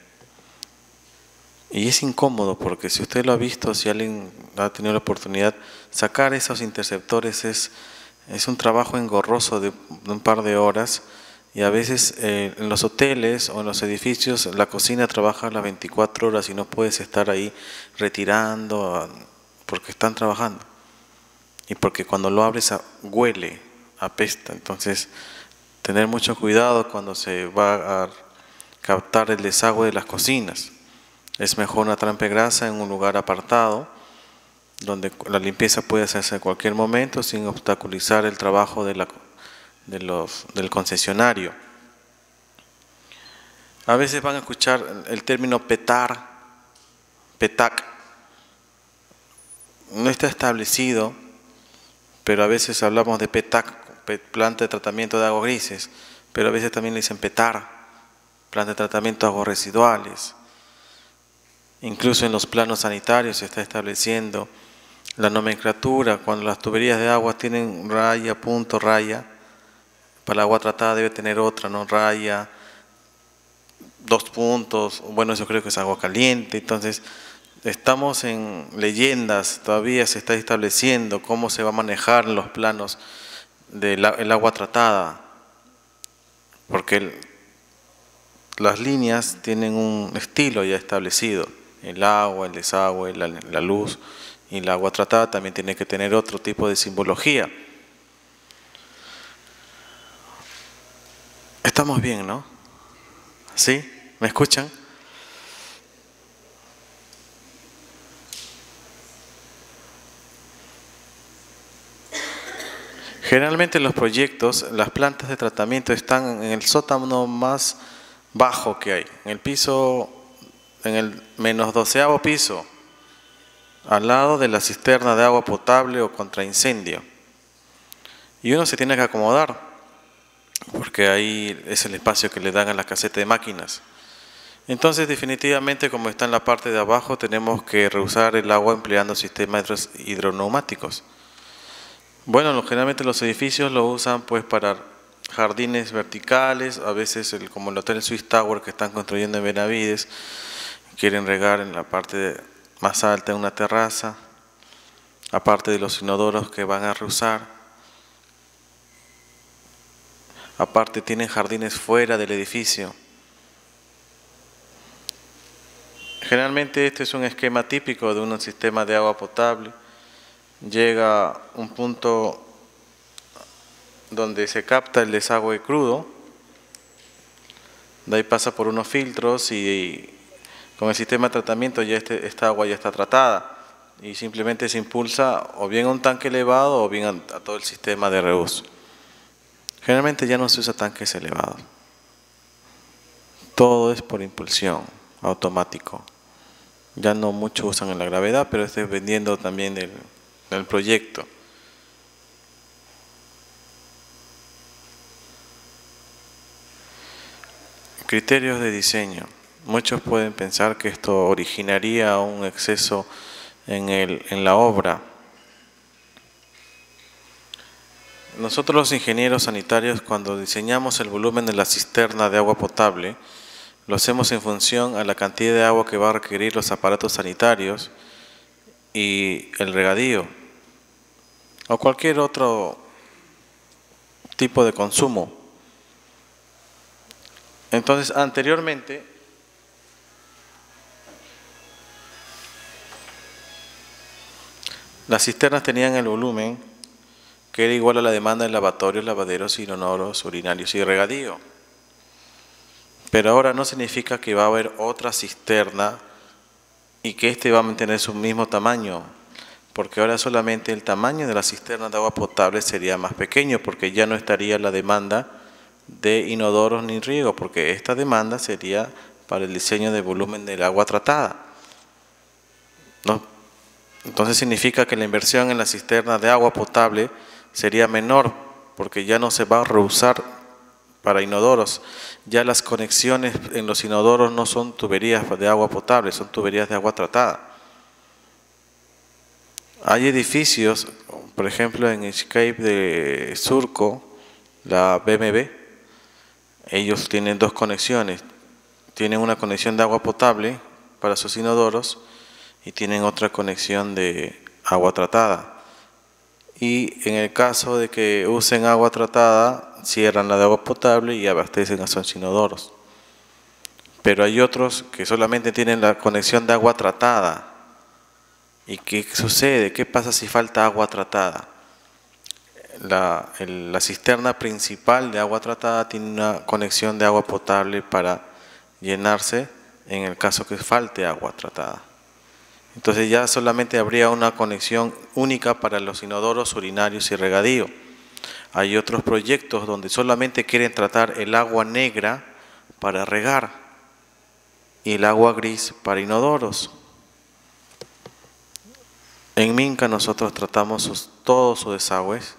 Y es incómodo porque si usted lo ha visto, si alguien ha tenido la oportunidad, sacar esos interceptores es un trabajo engorroso de un par de horas. Y a veces en los hoteles o en los edificios la cocina trabaja las 24 horas y no puedes estar ahí retirando porque están trabajando. Y porque cuando lo abres huele, apesta. Entonces, tener mucho cuidado cuando se va a captar el desagüe de las cocinas. Es mejor una trampa de grasa en un lugar apartado, donde la limpieza puede hacerse en cualquier momento sin obstaculizar el trabajo del concesionario. A veces van a escuchar el término PETAC. No está establecido, pero a veces hablamos de PETAC, planta de tratamiento de aguas grises, pero a veces también le dicen PETAR, planta de tratamiento de aguas residuales. Incluso en los planos sanitarios se está estableciendo la nomenclatura. Cuando las tuberías de agua tienen raya, punto, raya, para el agua tratada debe tener otra, ¿no? Raya, 2 puntos, bueno, eso creo que es agua caliente. Entonces, estamos en leyendas, todavía se está estableciendo cómo se va a manejar en los planos del agua tratada, porque las líneas tienen un estilo ya establecido. El agua, el desagüe, la luz y el agua tratada también tiene que tener otro tipo de simbología. Estamos bien, ¿no? ¿Sí? ¿Me escuchan? Generalmente en los proyectos, las plantas de tratamiento están en el sótano más bajo que hay, en el piso, en el menos 12º piso, al lado de la cisterna de agua potable o contra incendio. Y uno se tiene que acomodar, porque ahí es el espacio que le dan a la caseta de máquinas. Entonces, definitivamente, como está en la parte de abajo, tenemos que reusar el agua empleando sistemas hidroneumáticos. Bueno, generalmente los edificios lo usan pues para jardines verticales, a veces como el Hotel Swiss Tower que están construyendo en Benavides, quieren regar en la parte más alta de una terraza, aparte de los inodoros que van a reusar. Aparte tienen jardines fuera del edificio. Generalmente este es un esquema típico de un sistema de agua potable. Llega a un punto donde se capta el desagüe crudo, de ahí pasa por unos filtros y con el sistema de tratamiento ya esta agua ya está tratada y simplemente se impulsa o bien a un tanque elevado o bien a todo el sistema de reuso. Generalmente ya no se usa tanques elevados, todo es por impulsión, automático. Ya no muchos usan en la gravedad, pero estoy dependiendo también del proyecto. Criterios de diseño. Muchos pueden pensar que esto originaría un exceso en la obra. Nosotros los ingenieros sanitarios, cuando diseñamos el volumen de la cisterna de agua potable, lo hacemos en función a la cantidad de agua que va a requerir los aparatos sanitarios y el regadío o cualquier otro tipo de consumo. Entonces, anteriormente, las cisternas tenían el volumen que era igual a la demanda de lavatorios, lavaderos, inodoros, urinarios y regadío. Pero ahora no significa que va a haber otra cisterna y que éste va a mantener su mismo tamaño, porque ahora solamente el tamaño de la cisterna de agua potable sería más pequeño, porque ya no estaría la demanda de inodoros ni riego, porque esta demanda sería para el diseño de volumen del agua tratada, ¿no? Entonces significa que la inversión en la cisterna de agua potable sería menor, porque ya no se va a reusar para inodoros. Ya las conexiones en los inodoros no son tuberías de agua potable, son tuberías de agua tratada. Hay edificios, por ejemplo en Escape de Surco, la BMW, ellos tienen dos conexiones. Tienen una conexión de agua potable para sus inodoros y tienen otra conexión de agua tratada. Y en el caso de que usen agua tratada, cierran la de agua potable y abastecen a sus inodoros. Pero hay otros que solamente tienen la conexión de agua tratada. ¿Y qué sucede? ¿Qué pasa si falta agua tratada? La cisterna principal de agua tratada tiene una conexión de agua potable para llenarse en el caso que falte agua tratada. Entonces ya solamente habría una conexión única para los inodoros, urinarios y regadío. Hay otros proyectos donde solamente quieren tratar el agua negra para regar y el agua gris para inodoros. En Minca nosotros tratamos todos sus desagües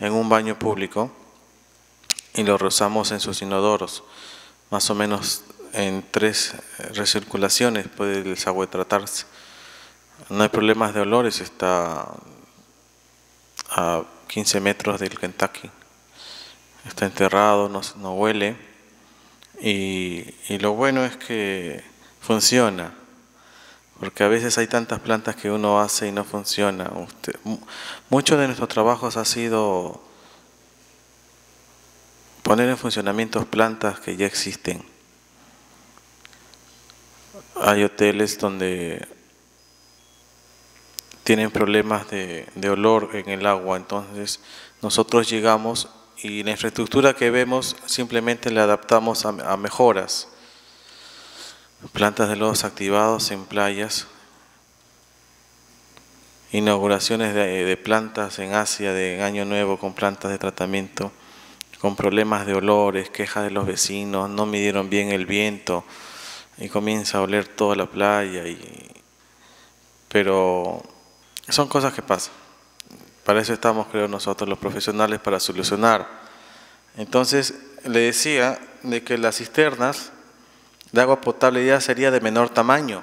en un baño público y lo reusamos en sus inodoros. Más o menos en 3 recirculaciones puede el desagüe tratarse. No hay problemas de olores, está a 15 metros del Kentucky. Está enterrado, no huele. Y lo bueno es que funciona. Porque a veces hay tantas plantas que uno hace y no funciona. Muchos de nuestros trabajos ha sido poner en funcionamiento plantas que ya existen. hay hoteles donde tienen problemas de olor en el agua, entonces nosotros llegamos y la infraestructura que vemos simplemente la adaptamos a mejoras. Plantas de lodos activados en playas, inauguraciones de plantas en Asia de Año Nuevo con plantas de tratamiento, con problemas de olores, quejas de los vecinos, no midieron bien el viento y comienza a oler toda la playa. Pero son cosas que pasan. Para eso estamos, creo, nosotros los profesionales, para solucionar. Entonces, le decía de que las cisternas de agua potable ya sería de menor tamaño,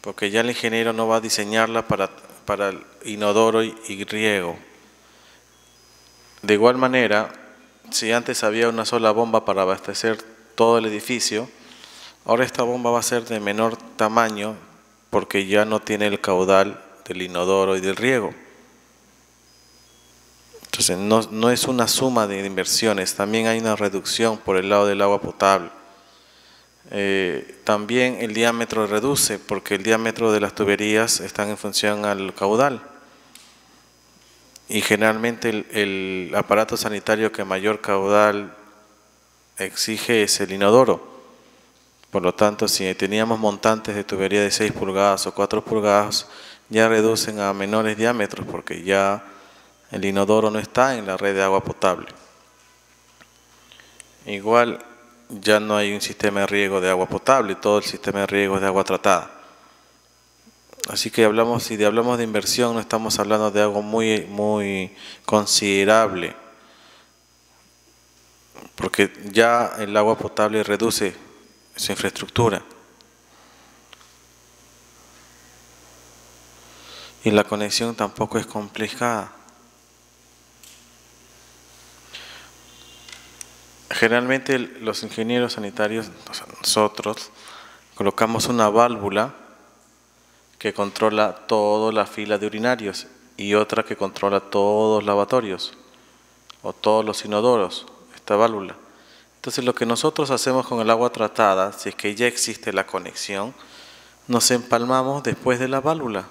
porque ya el ingeniero no va a diseñarla para el inodoro y riego. De igual manera, si antes había una sola bomba para abastecer todo el edificio, ahora esta bomba va a ser de menor tamaño porque ya no tiene el caudal del inodoro y del riego. Entonces no es una suma de inversiones, también hay una reducción por el lado del agua potable. También el diámetro reduce porque el diámetro de las tuberías están en función al caudal. Y generalmente el aparato sanitario que mayor caudal exige es el inodoro. Por lo tanto, si teníamos montantes de tubería de 6 pulgadas o 4 pulgadas, ya reducen a menores diámetros porque ya el inodoro no está en la red de agua potable. Igual ya no hay un sistema de riego de agua potable, todo el sistema de riego es de agua tratada. Así que si hablamos de inversión, no estamos hablando de algo muy considerable, porque ya el agua potable reduce su infraestructura. Y la conexión tampoco es complicada. Generalmente los ingenieros sanitarios, nosotros, colocamos una válvula que controla toda la fila de urinarios y otra que controla todos los lavatorios o todos los inodoros, esta válvula. Entonces lo que nosotros hacemos con el agua tratada, si es que ya existe la conexión, nos empalmamos después de la válvula.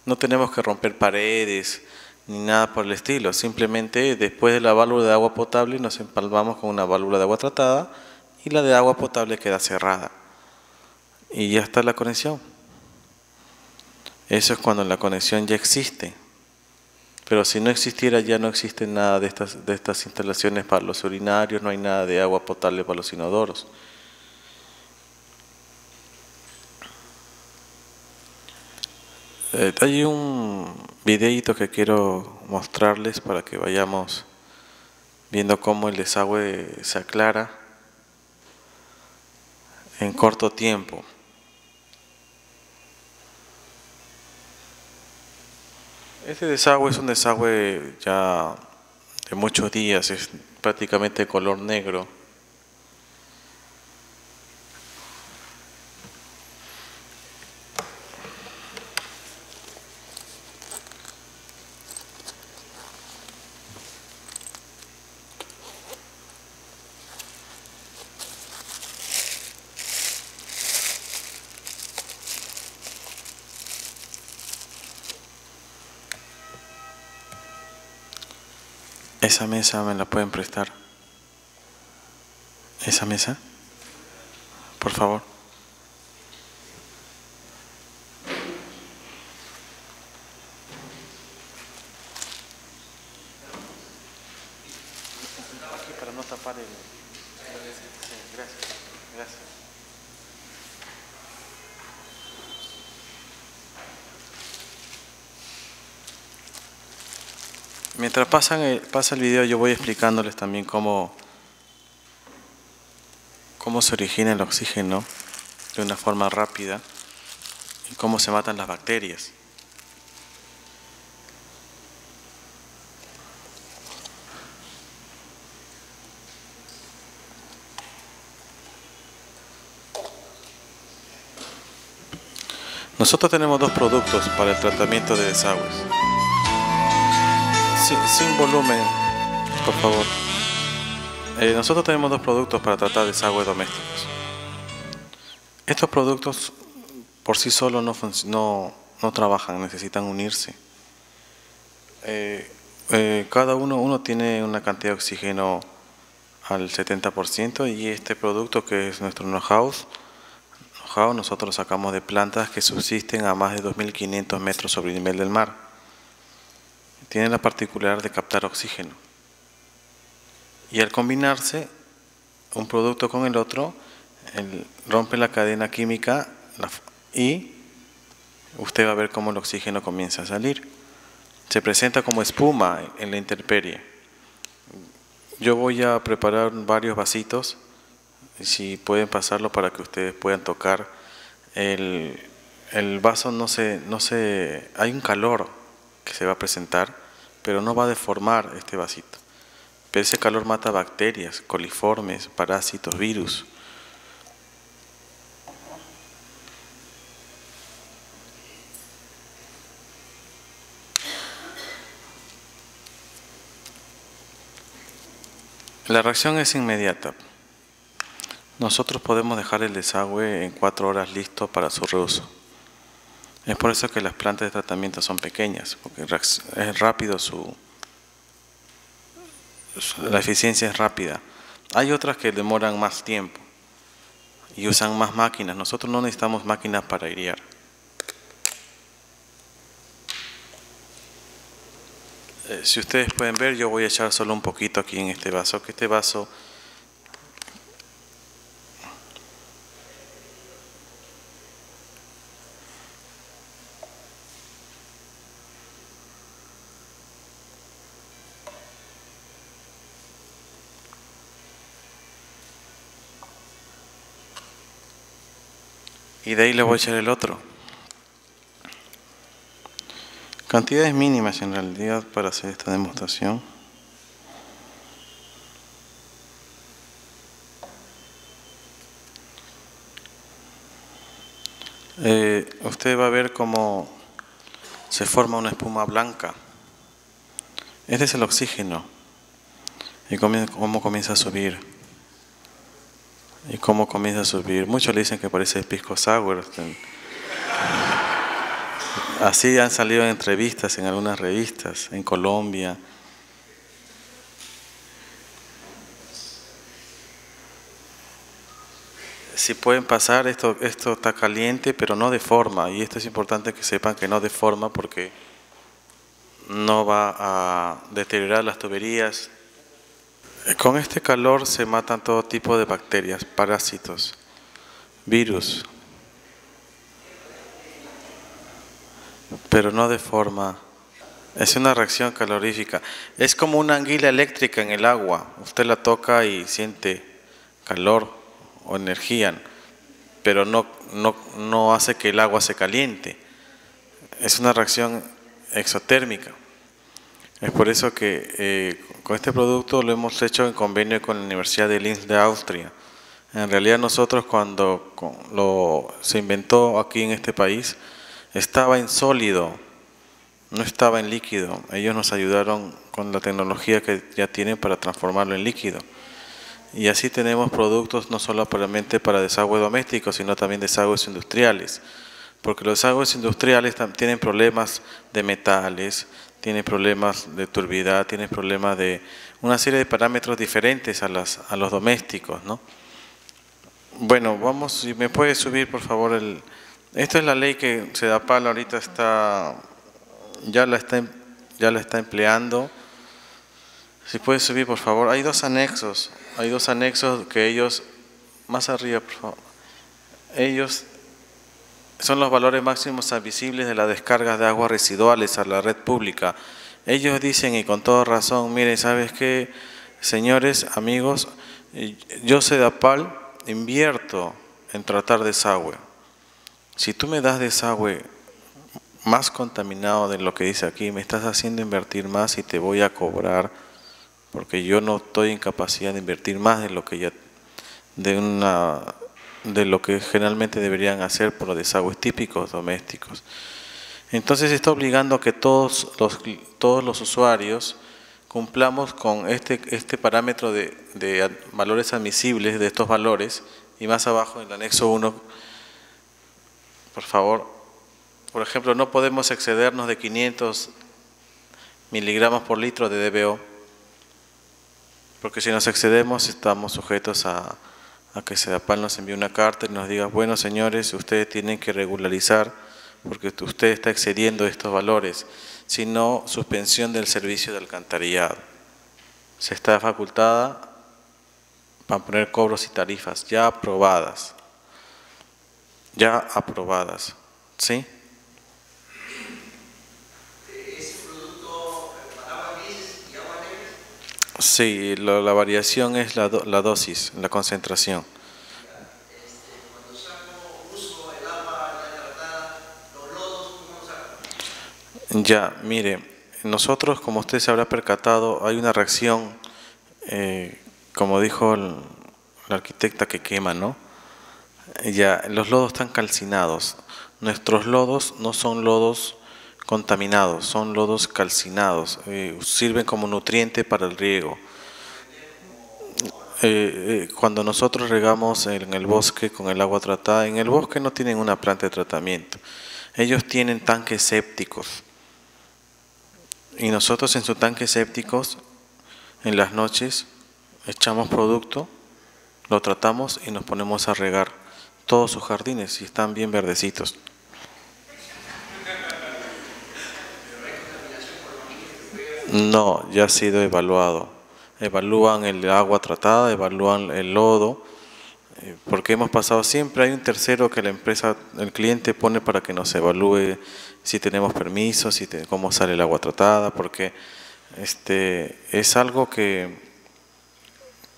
No tenemos que romper paredes ni nada por el estilo, simplemente después de la válvula de agua potable nos empalmamos con una válvula de agua tratada y la de agua potable queda cerrada y ya está la conexión. Eso es cuando la conexión ya existe, pero si no existiera ya no existe nada de estas instalaciones para los urinarios, no hay nada de agua potable para los inodoros. Hay un videíto que quiero mostrarles para que vayamos viendo cómo el desagüe se aclara en corto tiempo. Este desagüe es un desagüe ya de muchos días, es prácticamente de color negro. Esa mesa me la pueden prestar. Esa mesa, por favor. Aquí para no tapar el... Sí, gracias, gracias. Mientras pasa el video, yo voy explicándoles también cómo se origina el oxígeno de una forma rápida y cómo se matan las bacterias. Nosotros tenemos dos productos para el tratamiento de desagües. Sin volumen, por favor. Nosotros tenemos dos productos para tratar desagües domésticos. Estos productos por sí solos no trabajan, necesitan unirse. Cada uno tiene una cantidad de oxígeno al 70% y este producto, que es nuestro know-how, nosotros sacamos de plantas que subsisten a más de 2.500 metros sobre el nivel del mar. Tiene la particularidad de captar oxígeno. Y al combinarse un producto con el otro, rompe la cadena química y usted va a ver cómo el oxígeno comienza a salir. Se presenta como espuma en la intemperie. Yo voy a preparar varios vasitos, si pueden pasarlo para que ustedes puedan tocar. El vaso hay un calor que se va a presentar, pero no va a deformar este vasito. Pero ese calor mata bacterias, coliformes, parásitos, virus. La reacción es inmediata. Nosotros podemos dejar el desagüe en 4 horas listo para su reuso. Es por eso que las plantas de tratamiento son pequeñas, porque es rápido la eficiencia es rápida. Hay otras que demoran más tiempo y usan más máquinas. Nosotros no necesitamos máquinas para airear. Si ustedes pueden ver, yo voy a echar solo un poquito aquí en este vaso, que este vaso y de ahí le voy a echar el otro. Cantidades mínimas en realidad para hacer esta demostración. Usted va a ver cómo se forma una espuma blanca. Este es el oxígeno. Y cómo comienza a subir. Y cómo comienza a subir. Muchos le dicen que parece pisco sour. Así han salido en entrevistas en algunas revistas, en Colombia. Si pueden pasar, esto está caliente, pero no deforma. Y esto es importante que sepan que no deforma porque no va a deteriorar las tuberías. Con este calor se matan todo tipo de bacterias, parásitos, virus, pero no deforma. Es una reacción calorífica. Es como una anguila eléctrica en el agua. Usted la toca y siente calor o energía, pero no hace que el agua se caliente. Es una reacción exotérmica. Es por eso que con este producto lo hemos hecho en convenio con la Universidad de Linz de Austria. En realidad nosotros cuando se inventó aquí en este país, estaba en sólido, no estaba en líquido. Ellos nos ayudaron con la tecnología que ya tienen para transformarlo en líquido. Y así tenemos productos no solamente para desagüe doméstico, sino también desagües industriales. Porque los desagües industriales tienen problemas de metales, tienen problemas de turbidez, tienen problemas de una serie de parámetros diferentes a los domésticos, ¿no? Bueno, vamos, si me puede subir por favor Esta es la ley que SEDAPAL ahorita ya la está empleando. Si puede subir por favor. Hay dos anexos que ellos, más arriba por favor, ellos son los valores máximos admisibles de las descargas de aguas residuales a la red pública. Ellos dicen, y con toda razón, miren, ¿sabes qué? Señores, amigos, yo SEDAPAL invierto en tratar desagüe. Si tú me das desagüe más contaminado de lo que dice aquí, me estás haciendo invertir más y te voy a cobrar, porque yo no estoy en capacidad de invertir más de lo que de lo que generalmente deberían hacer por los desagües típicos domésticos. Entonces está obligando a que todos los usuarios cumplamos con este parámetro de valores admisibles de estos valores, y más abajo en el anexo 1 por favor. Por ejemplo, no podemos excedernos de 500 miligramos por litro de DBO, porque si nos excedemos estamos sujetos a que SEDAPAL nos envíe una carta y nos diga, bueno señores, ustedes tienen que regularizar porque usted está excediendo estos valores, si no, suspensión del servicio de alcantarillado. Se está facultada para poner cobros y tarifas ya aprobadas, ¿sí? Sí, la variación es la dosis, la concentración. Ya, mire, nosotros, como usted se habrá percatado, hay una reacción, como dijo la arquitecta, que quema, ¿no? Ya, los lodos están calcinados. Nuestros lodos no son lodos contaminados, son lodos calcinados, sirven como nutriente para el riego. Cuando nosotros regamos en el bosque con el agua tratada, en el bosque no tienen una planta de tratamiento, ellos tienen tanques sépticos. Y nosotros en sus tanques sépticos, en las noches, echamos producto, lo tratamos y nos ponemos a regar todos sus jardines y están bien verdecitos. No, ya ha sido evaluado. Evalúan el agua tratada, evalúan el lodo, porque hemos pasado, siempre hay un tercero que la empresa, el cliente pone para que nos evalúe si tenemos permisos, cómo sale el agua tratada, porque es algo que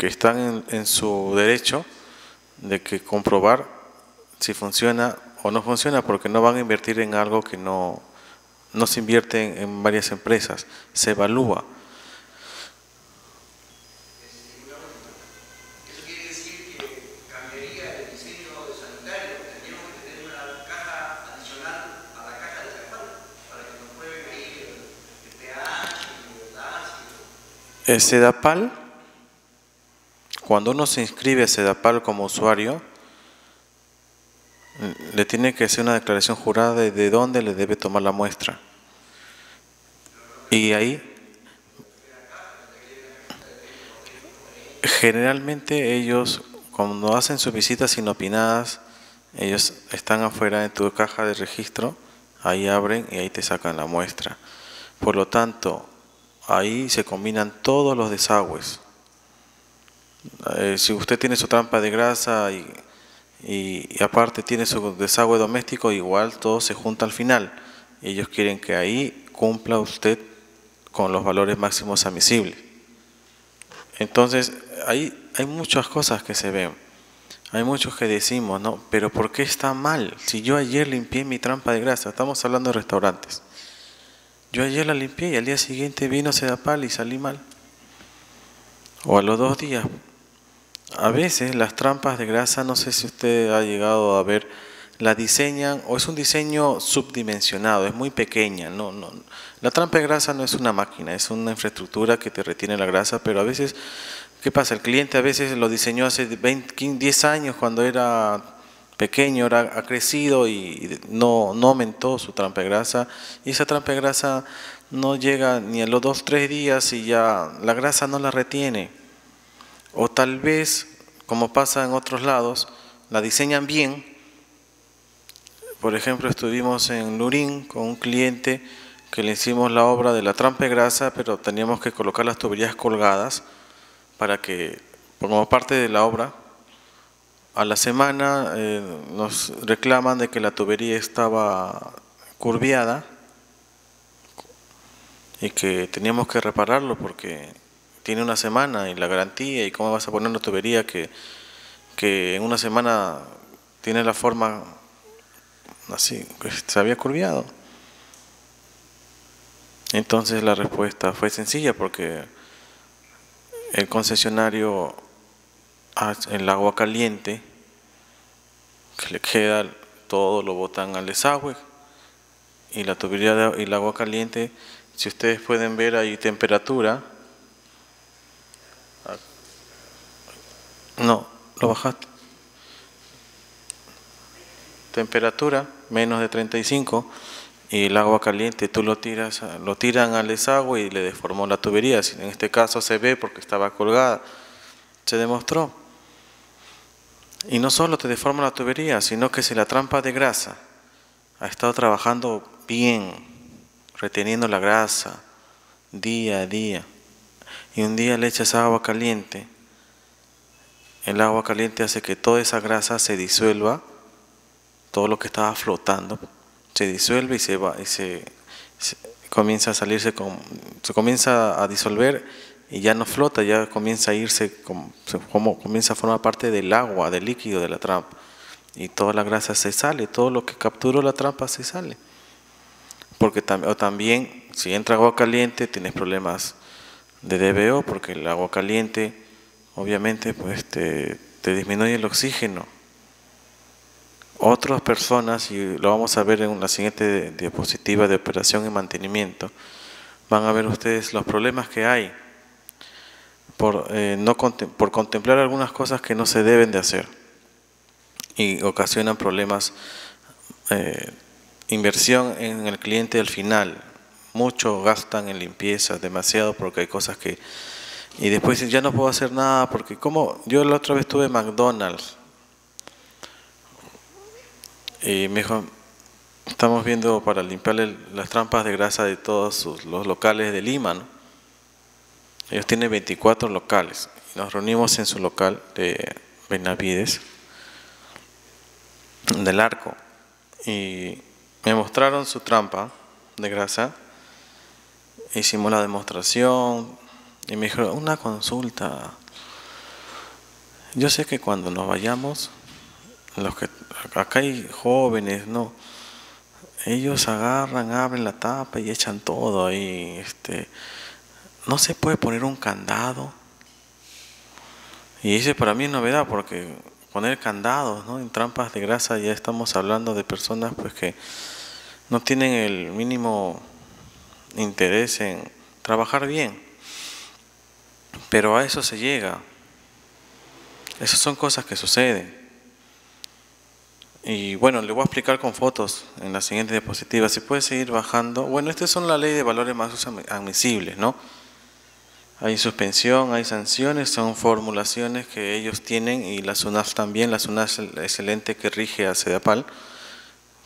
están en su derecho de que comprobar si funciona o no funciona, porque no van a invertir en algo que no se invierte en varias empresas, se evalúa. El SEDAPAL, cuando uno se inscribe a SEDAPAL como usuario, le tiene que hacer una declaración jurada de dónde le debe tomar la muestra. Y ahí, generalmente ellos, cuando hacen sus visitas inopinadas, ellos están afuera de tu caja de registro, ahí abren y ahí te sacan la muestra. Por lo tanto, ahí se combinan todos los desagües. Si usted tiene su trampa de grasa y aparte tiene su desagüe doméstico, igual todo se junta al final. Ellos quieren que ahí cumpla usted con los valores máximos admisibles. Entonces, hay muchas cosas que se ven. Hay muchos que decimos, ¿no? Pero ¿por qué está mal? Si yo ayer limpié mi trampa de grasa, estamos hablando de restaurantes. Yo ayer la limpié y al día siguiente vino SEDAPAL y salí mal. O a los 2 días. A veces las trampas de grasa, no sé si usted ha llegado a ver, la diseñan o es un diseño subdimensionado, es muy pequeña. No. La trampa de grasa no es una máquina, es una infraestructura que te retiene la grasa, pero a veces, ¿qué pasa? El cliente a veces lo diseñó hace 10 años cuando era pequeño, ahora ha crecido y no aumentó su trampa de grasa, y esa trampa de grasa no llega ni a los 2-3 días y ya la grasa no la retiene. O tal vez, como pasa en otros lados, la diseñan bien. Por ejemplo, estuvimos en Lurín con un cliente que le hicimos la obra de la trampa de grasa, pero teníamos que colocar las tuberías colgadas para que, como parte de la obra, a la semana nos reclaman de que la tubería estaba curviada y que teníamos que repararlo porque tiene una semana y la garantía, y cómo vas a poner una tubería que en una semana tiene la forma así, que se había curviado. Entonces la respuesta fue sencilla, porque el concesionario, el agua caliente que le queda, todo lo botan al desagüe, y la tubería y el agua caliente, si ustedes pueden ver, hay temperatura. No, lo bajaste. Temperatura, menos de 35 y el agua caliente tú lo tiran al desagüe y le deformó la tubería. En este caso se ve porque estaba colgada, se demostró. Y no solo te deforma la tubería, sino que si la trampa de grasa ha estado trabajando bien, reteniendo la grasa día a día, y un día le echas agua caliente, el agua caliente hace que toda esa grasa se disuelva, todo lo que estaba flotando se disuelve y se comienza a salirse, se comienza a disolver y ya no flota, ya comienza a irse, como comienza a formar parte del agua, del líquido de la trampa, y toda la grasa se sale, todo lo que capturó la trampa se sale. Porque también si entra agua caliente tienes problemas de DBO, porque el agua caliente obviamente pues te disminuye el oxígeno. Otras personas, y lo vamos a ver en la siguiente diapositiva de operación y mantenimiento, van a ver ustedes los problemas que hay por contemplar algunas cosas que no se deben de hacer y ocasionan problemas, inversión en el cliente al final. Mucho gastan en limpieza, demasiado, porque hay cosas que... Y después dicen, ya no puedo hacer nada, porque como yo la otra vez estuve en McDonald's y me dijo, estamos viendo para limpiarle las trampas de grasa de todos los locales de Lima, ¿no? Ellos tienen 24 locales. Nos reunimos en su local de Benavides, del Arco, y me mostraron su trampa de grasa. Hicimos la demostración y me dijo, una consulta. Yo sé que cuando nos vayamos, acá hay jóvenes, ¿no? Ellos agarran, abren la tapa y echan todo ahí. ¿No se puede poner un candado? Y ese para mí es novedad, porque poner candados, ¿no?, en trampas de grasa, ya estamos hablando de personas pues que no tienen el mínimo interés en trabajar bien. Pero a eso se llega. Esas son cosas que suceden. Y bueno, le voy a explicar con fotos en la siguiente diapositiva. Si puede seguir bajando. Bueno, estas son la ley de valores más admisibles, ¿no? Hay suspensión, hay sanciones, son formulaciones que ellos tienen, y la SUNAF también. La SUNAF es el ente que rige a CEDAPAL.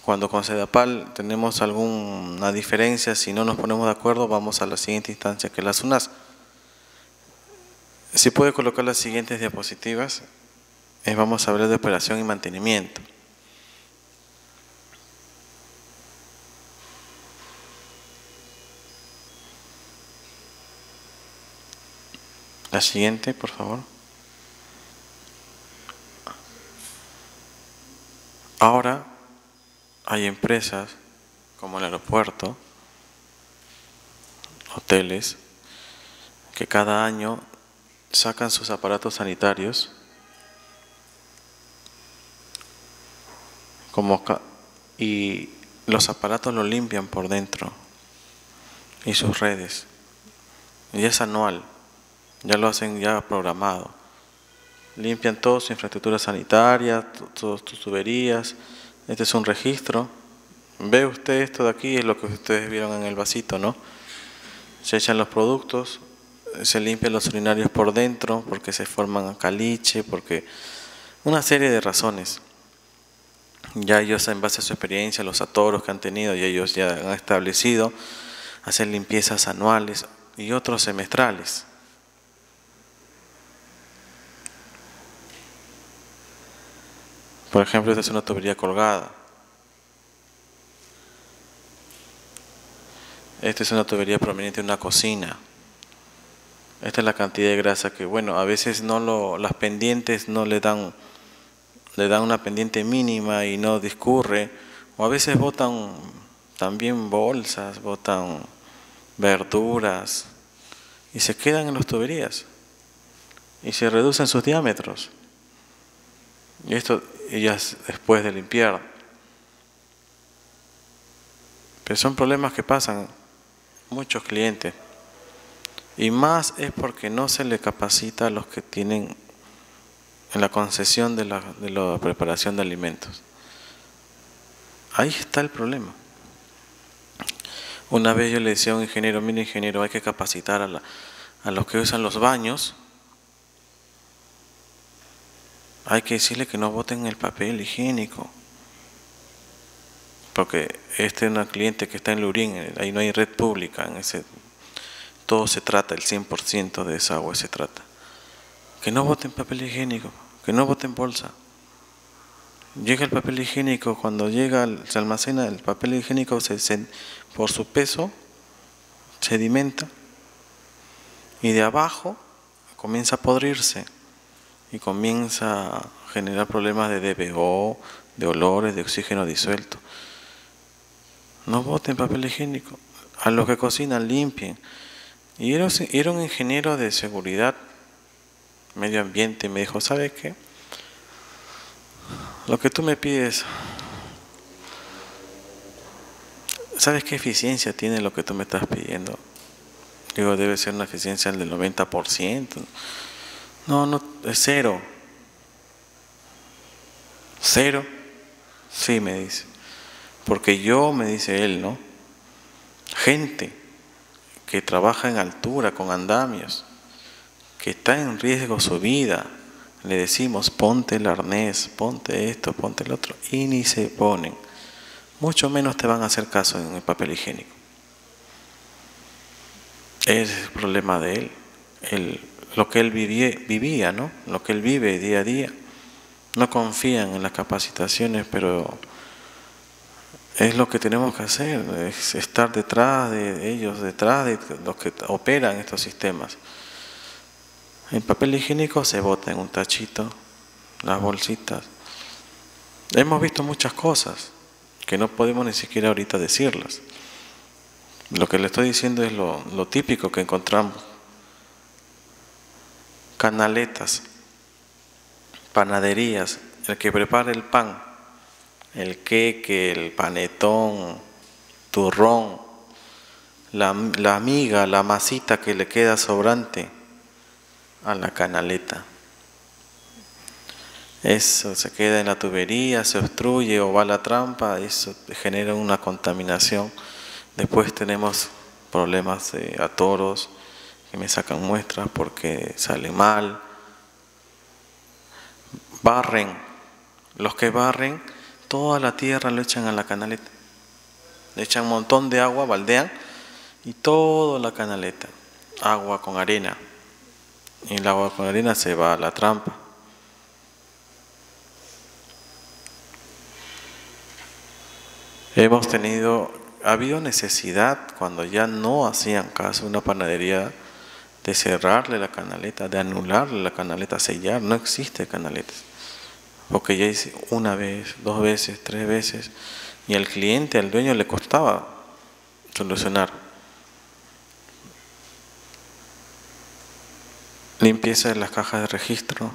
Cuando con CEDAPAL tenemos alguna diferencia, si no nos ponemos de acuerdo, vamos a la siguiente instancia, que es la SUNAF. Si puede colocar las siguientes diapositivas, vamos a hablar de operación y mantenimiento. La siguiente, por favor. Ahora hay empresas como el aeropuerto, hoteles, que cada año sacan sus aparatos sanitarios y los aparatos los limpian por dentro y sus redes. Y es anual. Ya lo hacen ya programado. Limpian toda su infraestructura sanitaria, todas tus tuberías. Este es un registro. Ve usted esto de aquí, es lo que ustedes vieron en el vasito, ¿no? Se echan los productos, se limpian los urinarios por dentro, porque se forman caliche, porque una serie de razones. Ya ellos, en base a su experiencia, los atoros que han tenido, y ellos ya han establecido hacer limpiezas anuales y otros semestrales. Por ejemplo, esta es una tubería colgada. Esta es una tubería proveniente de una cocina. Esta es la cantidad de grasa que, bueno, a veces las pendientes no le dan una pendiente mínima y no discurre. O a veces botan también bolsas, botan verduras y se quedan en las tuberías y se reducen sus diámetros. Y esto ellas después de limpiar. Pero son problemas que pasan muchos clientes. Y más es porque no se le capacita a los que tienen en la concesión de la preparación de alimentos. Ahí está el problema. Una vez yo le decía a un ingeniero, mire ingeniero, hay que capacitar a los que usan los baños. Hay que decirle que no boten el papel higiénico. Porque este es una cliente que está en Lurín, ahí no hay red pública, todo se trata, el 100% de desagüe se trata. Que no boten papel higiénico, que no boten bolsa. Llega el papel higiénico, cuando llega, se almacena el papel higiénico, por su peso, sedimenta, y de abajo comienza a podrirse, y comienza a generar problemas de DBO, de olores, de oxígeno disuelto. No boten papel higiénico. A los que cocinan, limpien. Y era un ingeniero de seguridad, medio ambiente, y me dijo, ¿sabes qué? Lo que tú me pides, ¿sabes qué eficiencia tiene lo que tú me estás pidiendo? Digo, debe ser una eficiencia del 90%. No, es cero. ¿Cero? Sí, me dice. Porque yo, me dice él, ¿no? Gente que trabaja en altura, con andamios, que está en riesgo su vida, le decimos, ponte el arnés, ponte esto, ponte el otro, y ni se ponen. Mucho menos te van a hacer caso en el papel higiénico. Ese es el problema de él. Lo que él vivía, ¿no? Lo que él vive día a día. No confían en las capacitaciones, pero es lo que tenemos que hacer, es estar detrás de ellos, detrás de los que operan estos sistemas. El papel higiénico se bota en un tachito, las bolsitas. Hemos visto muchas cosas que no podemos ni siquiera ahorita decirlas. Lo que le estoy diciendo es lo típico que encontramos. Canaletas, panaderías, el que prepara el pan, el queque, el panetón, turrón, la miga, la masita que le queda sobrante a la canaleta. Eso se queda en la tubería, se obstruye o va a la trampa, eso genera una contaminación. Después tenemos problemas de atoros que me sacan muestras porque sale mal. Barren, los que barren, toda la tierra lo echan a la canaleta. Le echan un montón de agua, baldean y toda la canaleta, agua con arena. Y el agua con arena se va a la trampa. Ha habido necesidad cuando ya no hacían caso una panadería de cerrarle la canaleta, de anularle la canaleta, sellar. No existe canaletas. Porque ya hice una vez, 2 veces, 3 veces, y al cliente, al dueño le costaba solucionar. Limpieza de las cajas de registro.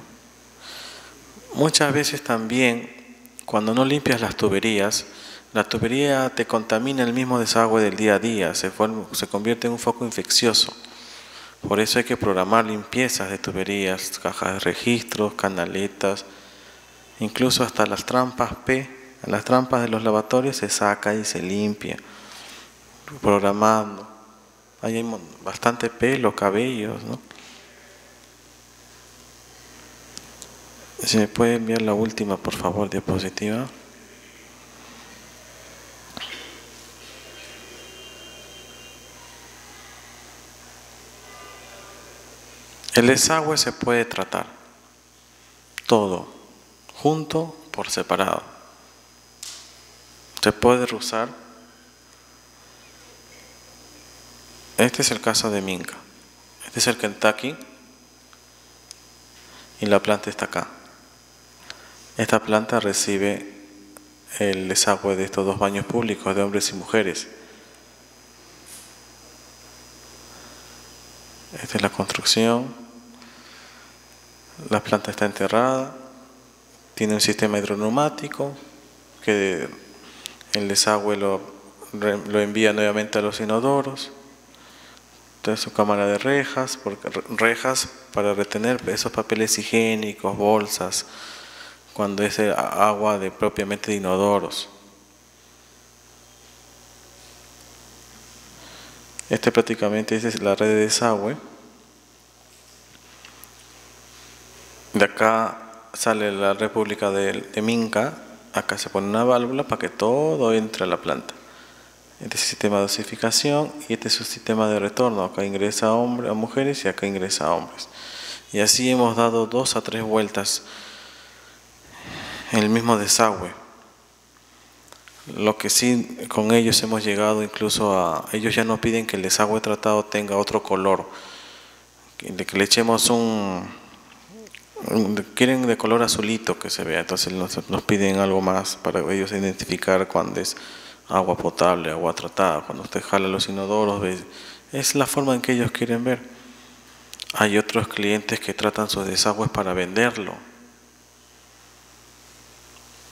Muchas veces también, cuando no limpias las tuberías, la tubería te contamina el mismo desagüe del día a día, se convierte en un foco infeccioso. Por eso hay que programar limpiezas de tuberías, cajas de registro, canaletas, incluso hasta las trampas las trampas de los lavatorios se saca y se limpia, programando. Ahí hay bastante pelo, cabellos, ¿no? Si me puede enviar la última, por favor, diapositiva. El desagüe se puede tratar todo, junto, por separado. Se puede usar. Este es el caso de Minca. Este es el Kentucky. Y la planta está acá. Esta planta recibe el desagüe de estos 2 baños públicos de hombres y mujeres. Esta es la construcción. La planta está enterrada. Tiene un sistema hidroneumático que el desagüe lo envía nuevamente a los inodoros. Entonces su cámara de rejas para retener esos papeles higiénicos, bolsas, cuando es agua propiamente de inodoros. Prácticamente esa es la red de desagüe. De acá sale la República de Minca, acá se pone una válvula para que todo entre a la planta. Este es el sistema de dosificación y este es su sistema de retorno. Acá ingresa a mujeres y acá ingresa a hombres. Y así hemos dado 2 a 3 vueltas en el mismo desagüe. Lo que sí, con ellos hemos llegado incluso a... Ellos ya no piden que el desagüe tratado tenga otro color, que le echemos quieren de color azulito que se vea, entonces nos piden algo más para ellos identificar cuando es agua potable, agua tratada. Cuando usted jala los inodoros, es la forma en que ellos quieren ver. Hay otros clientes que tratan sus desagües para venderlo,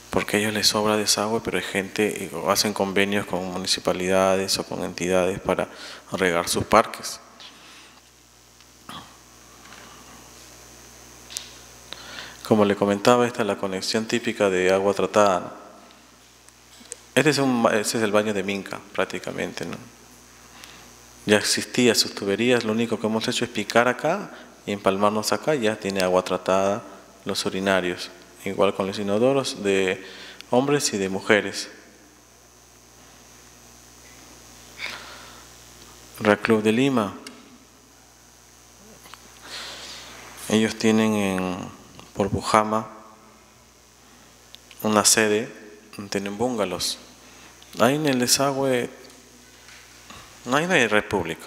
porque a ellos les sobra desagüe, pero hay gente, hacen convenios con municipalidades o con entidades para regar sus parques. Como le comentaba, esta es la conexión típica de agua tratada. Ese es el baño de Minca, prácticamente, ¿no? Ya existía sus tuberías, lo único que hemos hecho es picar acá y empalmarnos acá, ya tiene agua tratada los urinarios. Igual con los inodoros de hombres y de mujeres. Real Club de Lima. Ellos tienen por Bujama una sede, tienen bungalows. Ahí en el desagüe no hay república,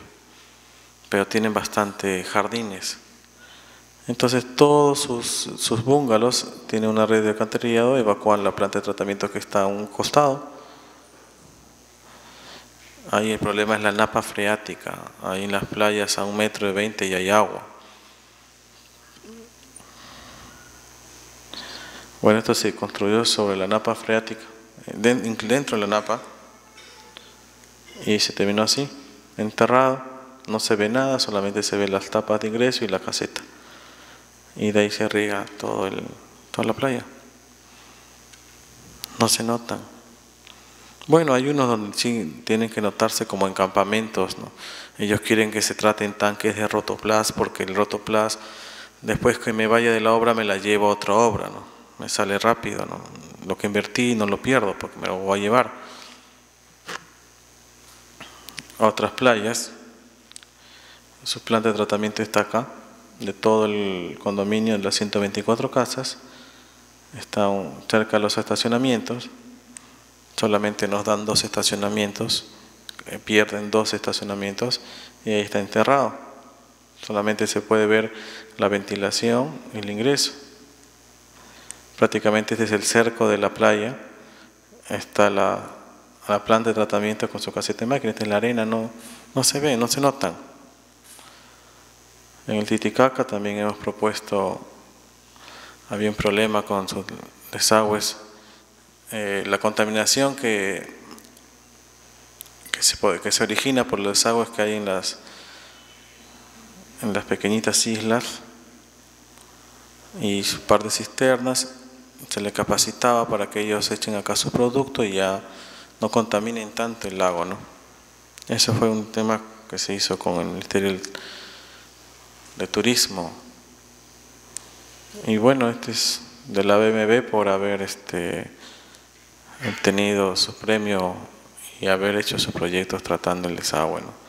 pero tienen bastante jardines. Entonces todos sus bungalows tienen una red de alcantarillado, evacúan la planta de tratamiento que está a un costado. Ahí el problema es la napa freática. Ahí en las playas a 1,20 m ya hay agua. Bueno, esto se construyó sobre la napa freática, dentro de la napa, y se terminó así, enterrado. No se ve nada, solamente se ven las tapas de ingreso y la caseta. Y de ahí se riega toda la playa. No se notan. Bueno, hay unos donde sí tienen que notarse como en campamentos, ¿no? Ellos quieren que se traten tanques de rotoplas, porque el rotoplas, después que me vaya de la obra, me la llevo a otra obra, ¿no? Me sale rápido, ¿no? Lo que invertí no lo pierdo porque me lo voy a llevar a otras playas. Su planta de tratamiento está acá, de todo el condominio de las 124 casas. Está cerca de los estacionamientos. Solamente nos dan 2 estacionamientos, pierden 2 estacionamientos y ahí está enterrado. Solamente se puede ver la ventilación y el ingreso. Prácticamente este es el cerco de la playa. Está la planta de tratamiento con su caseta de máquina. Esta es la arena, no se ve, no se notan. En el Titicaca también hemos propuesto, había un problema con sus desagües. La contaminación que se origina por los desagües que hay en las pequeñitas islas y su par de cisternas, se le capacitaba para que ellos echen acá su producto y ya no contaminen tanto el lago, ¿no? Eso fue un tema que se hizo con el Ministerio de Turismo. Y bueno, este es de la BMB por haber obtenido su premio y haber hecho sus proyectos tratando el desagüe, ¿no?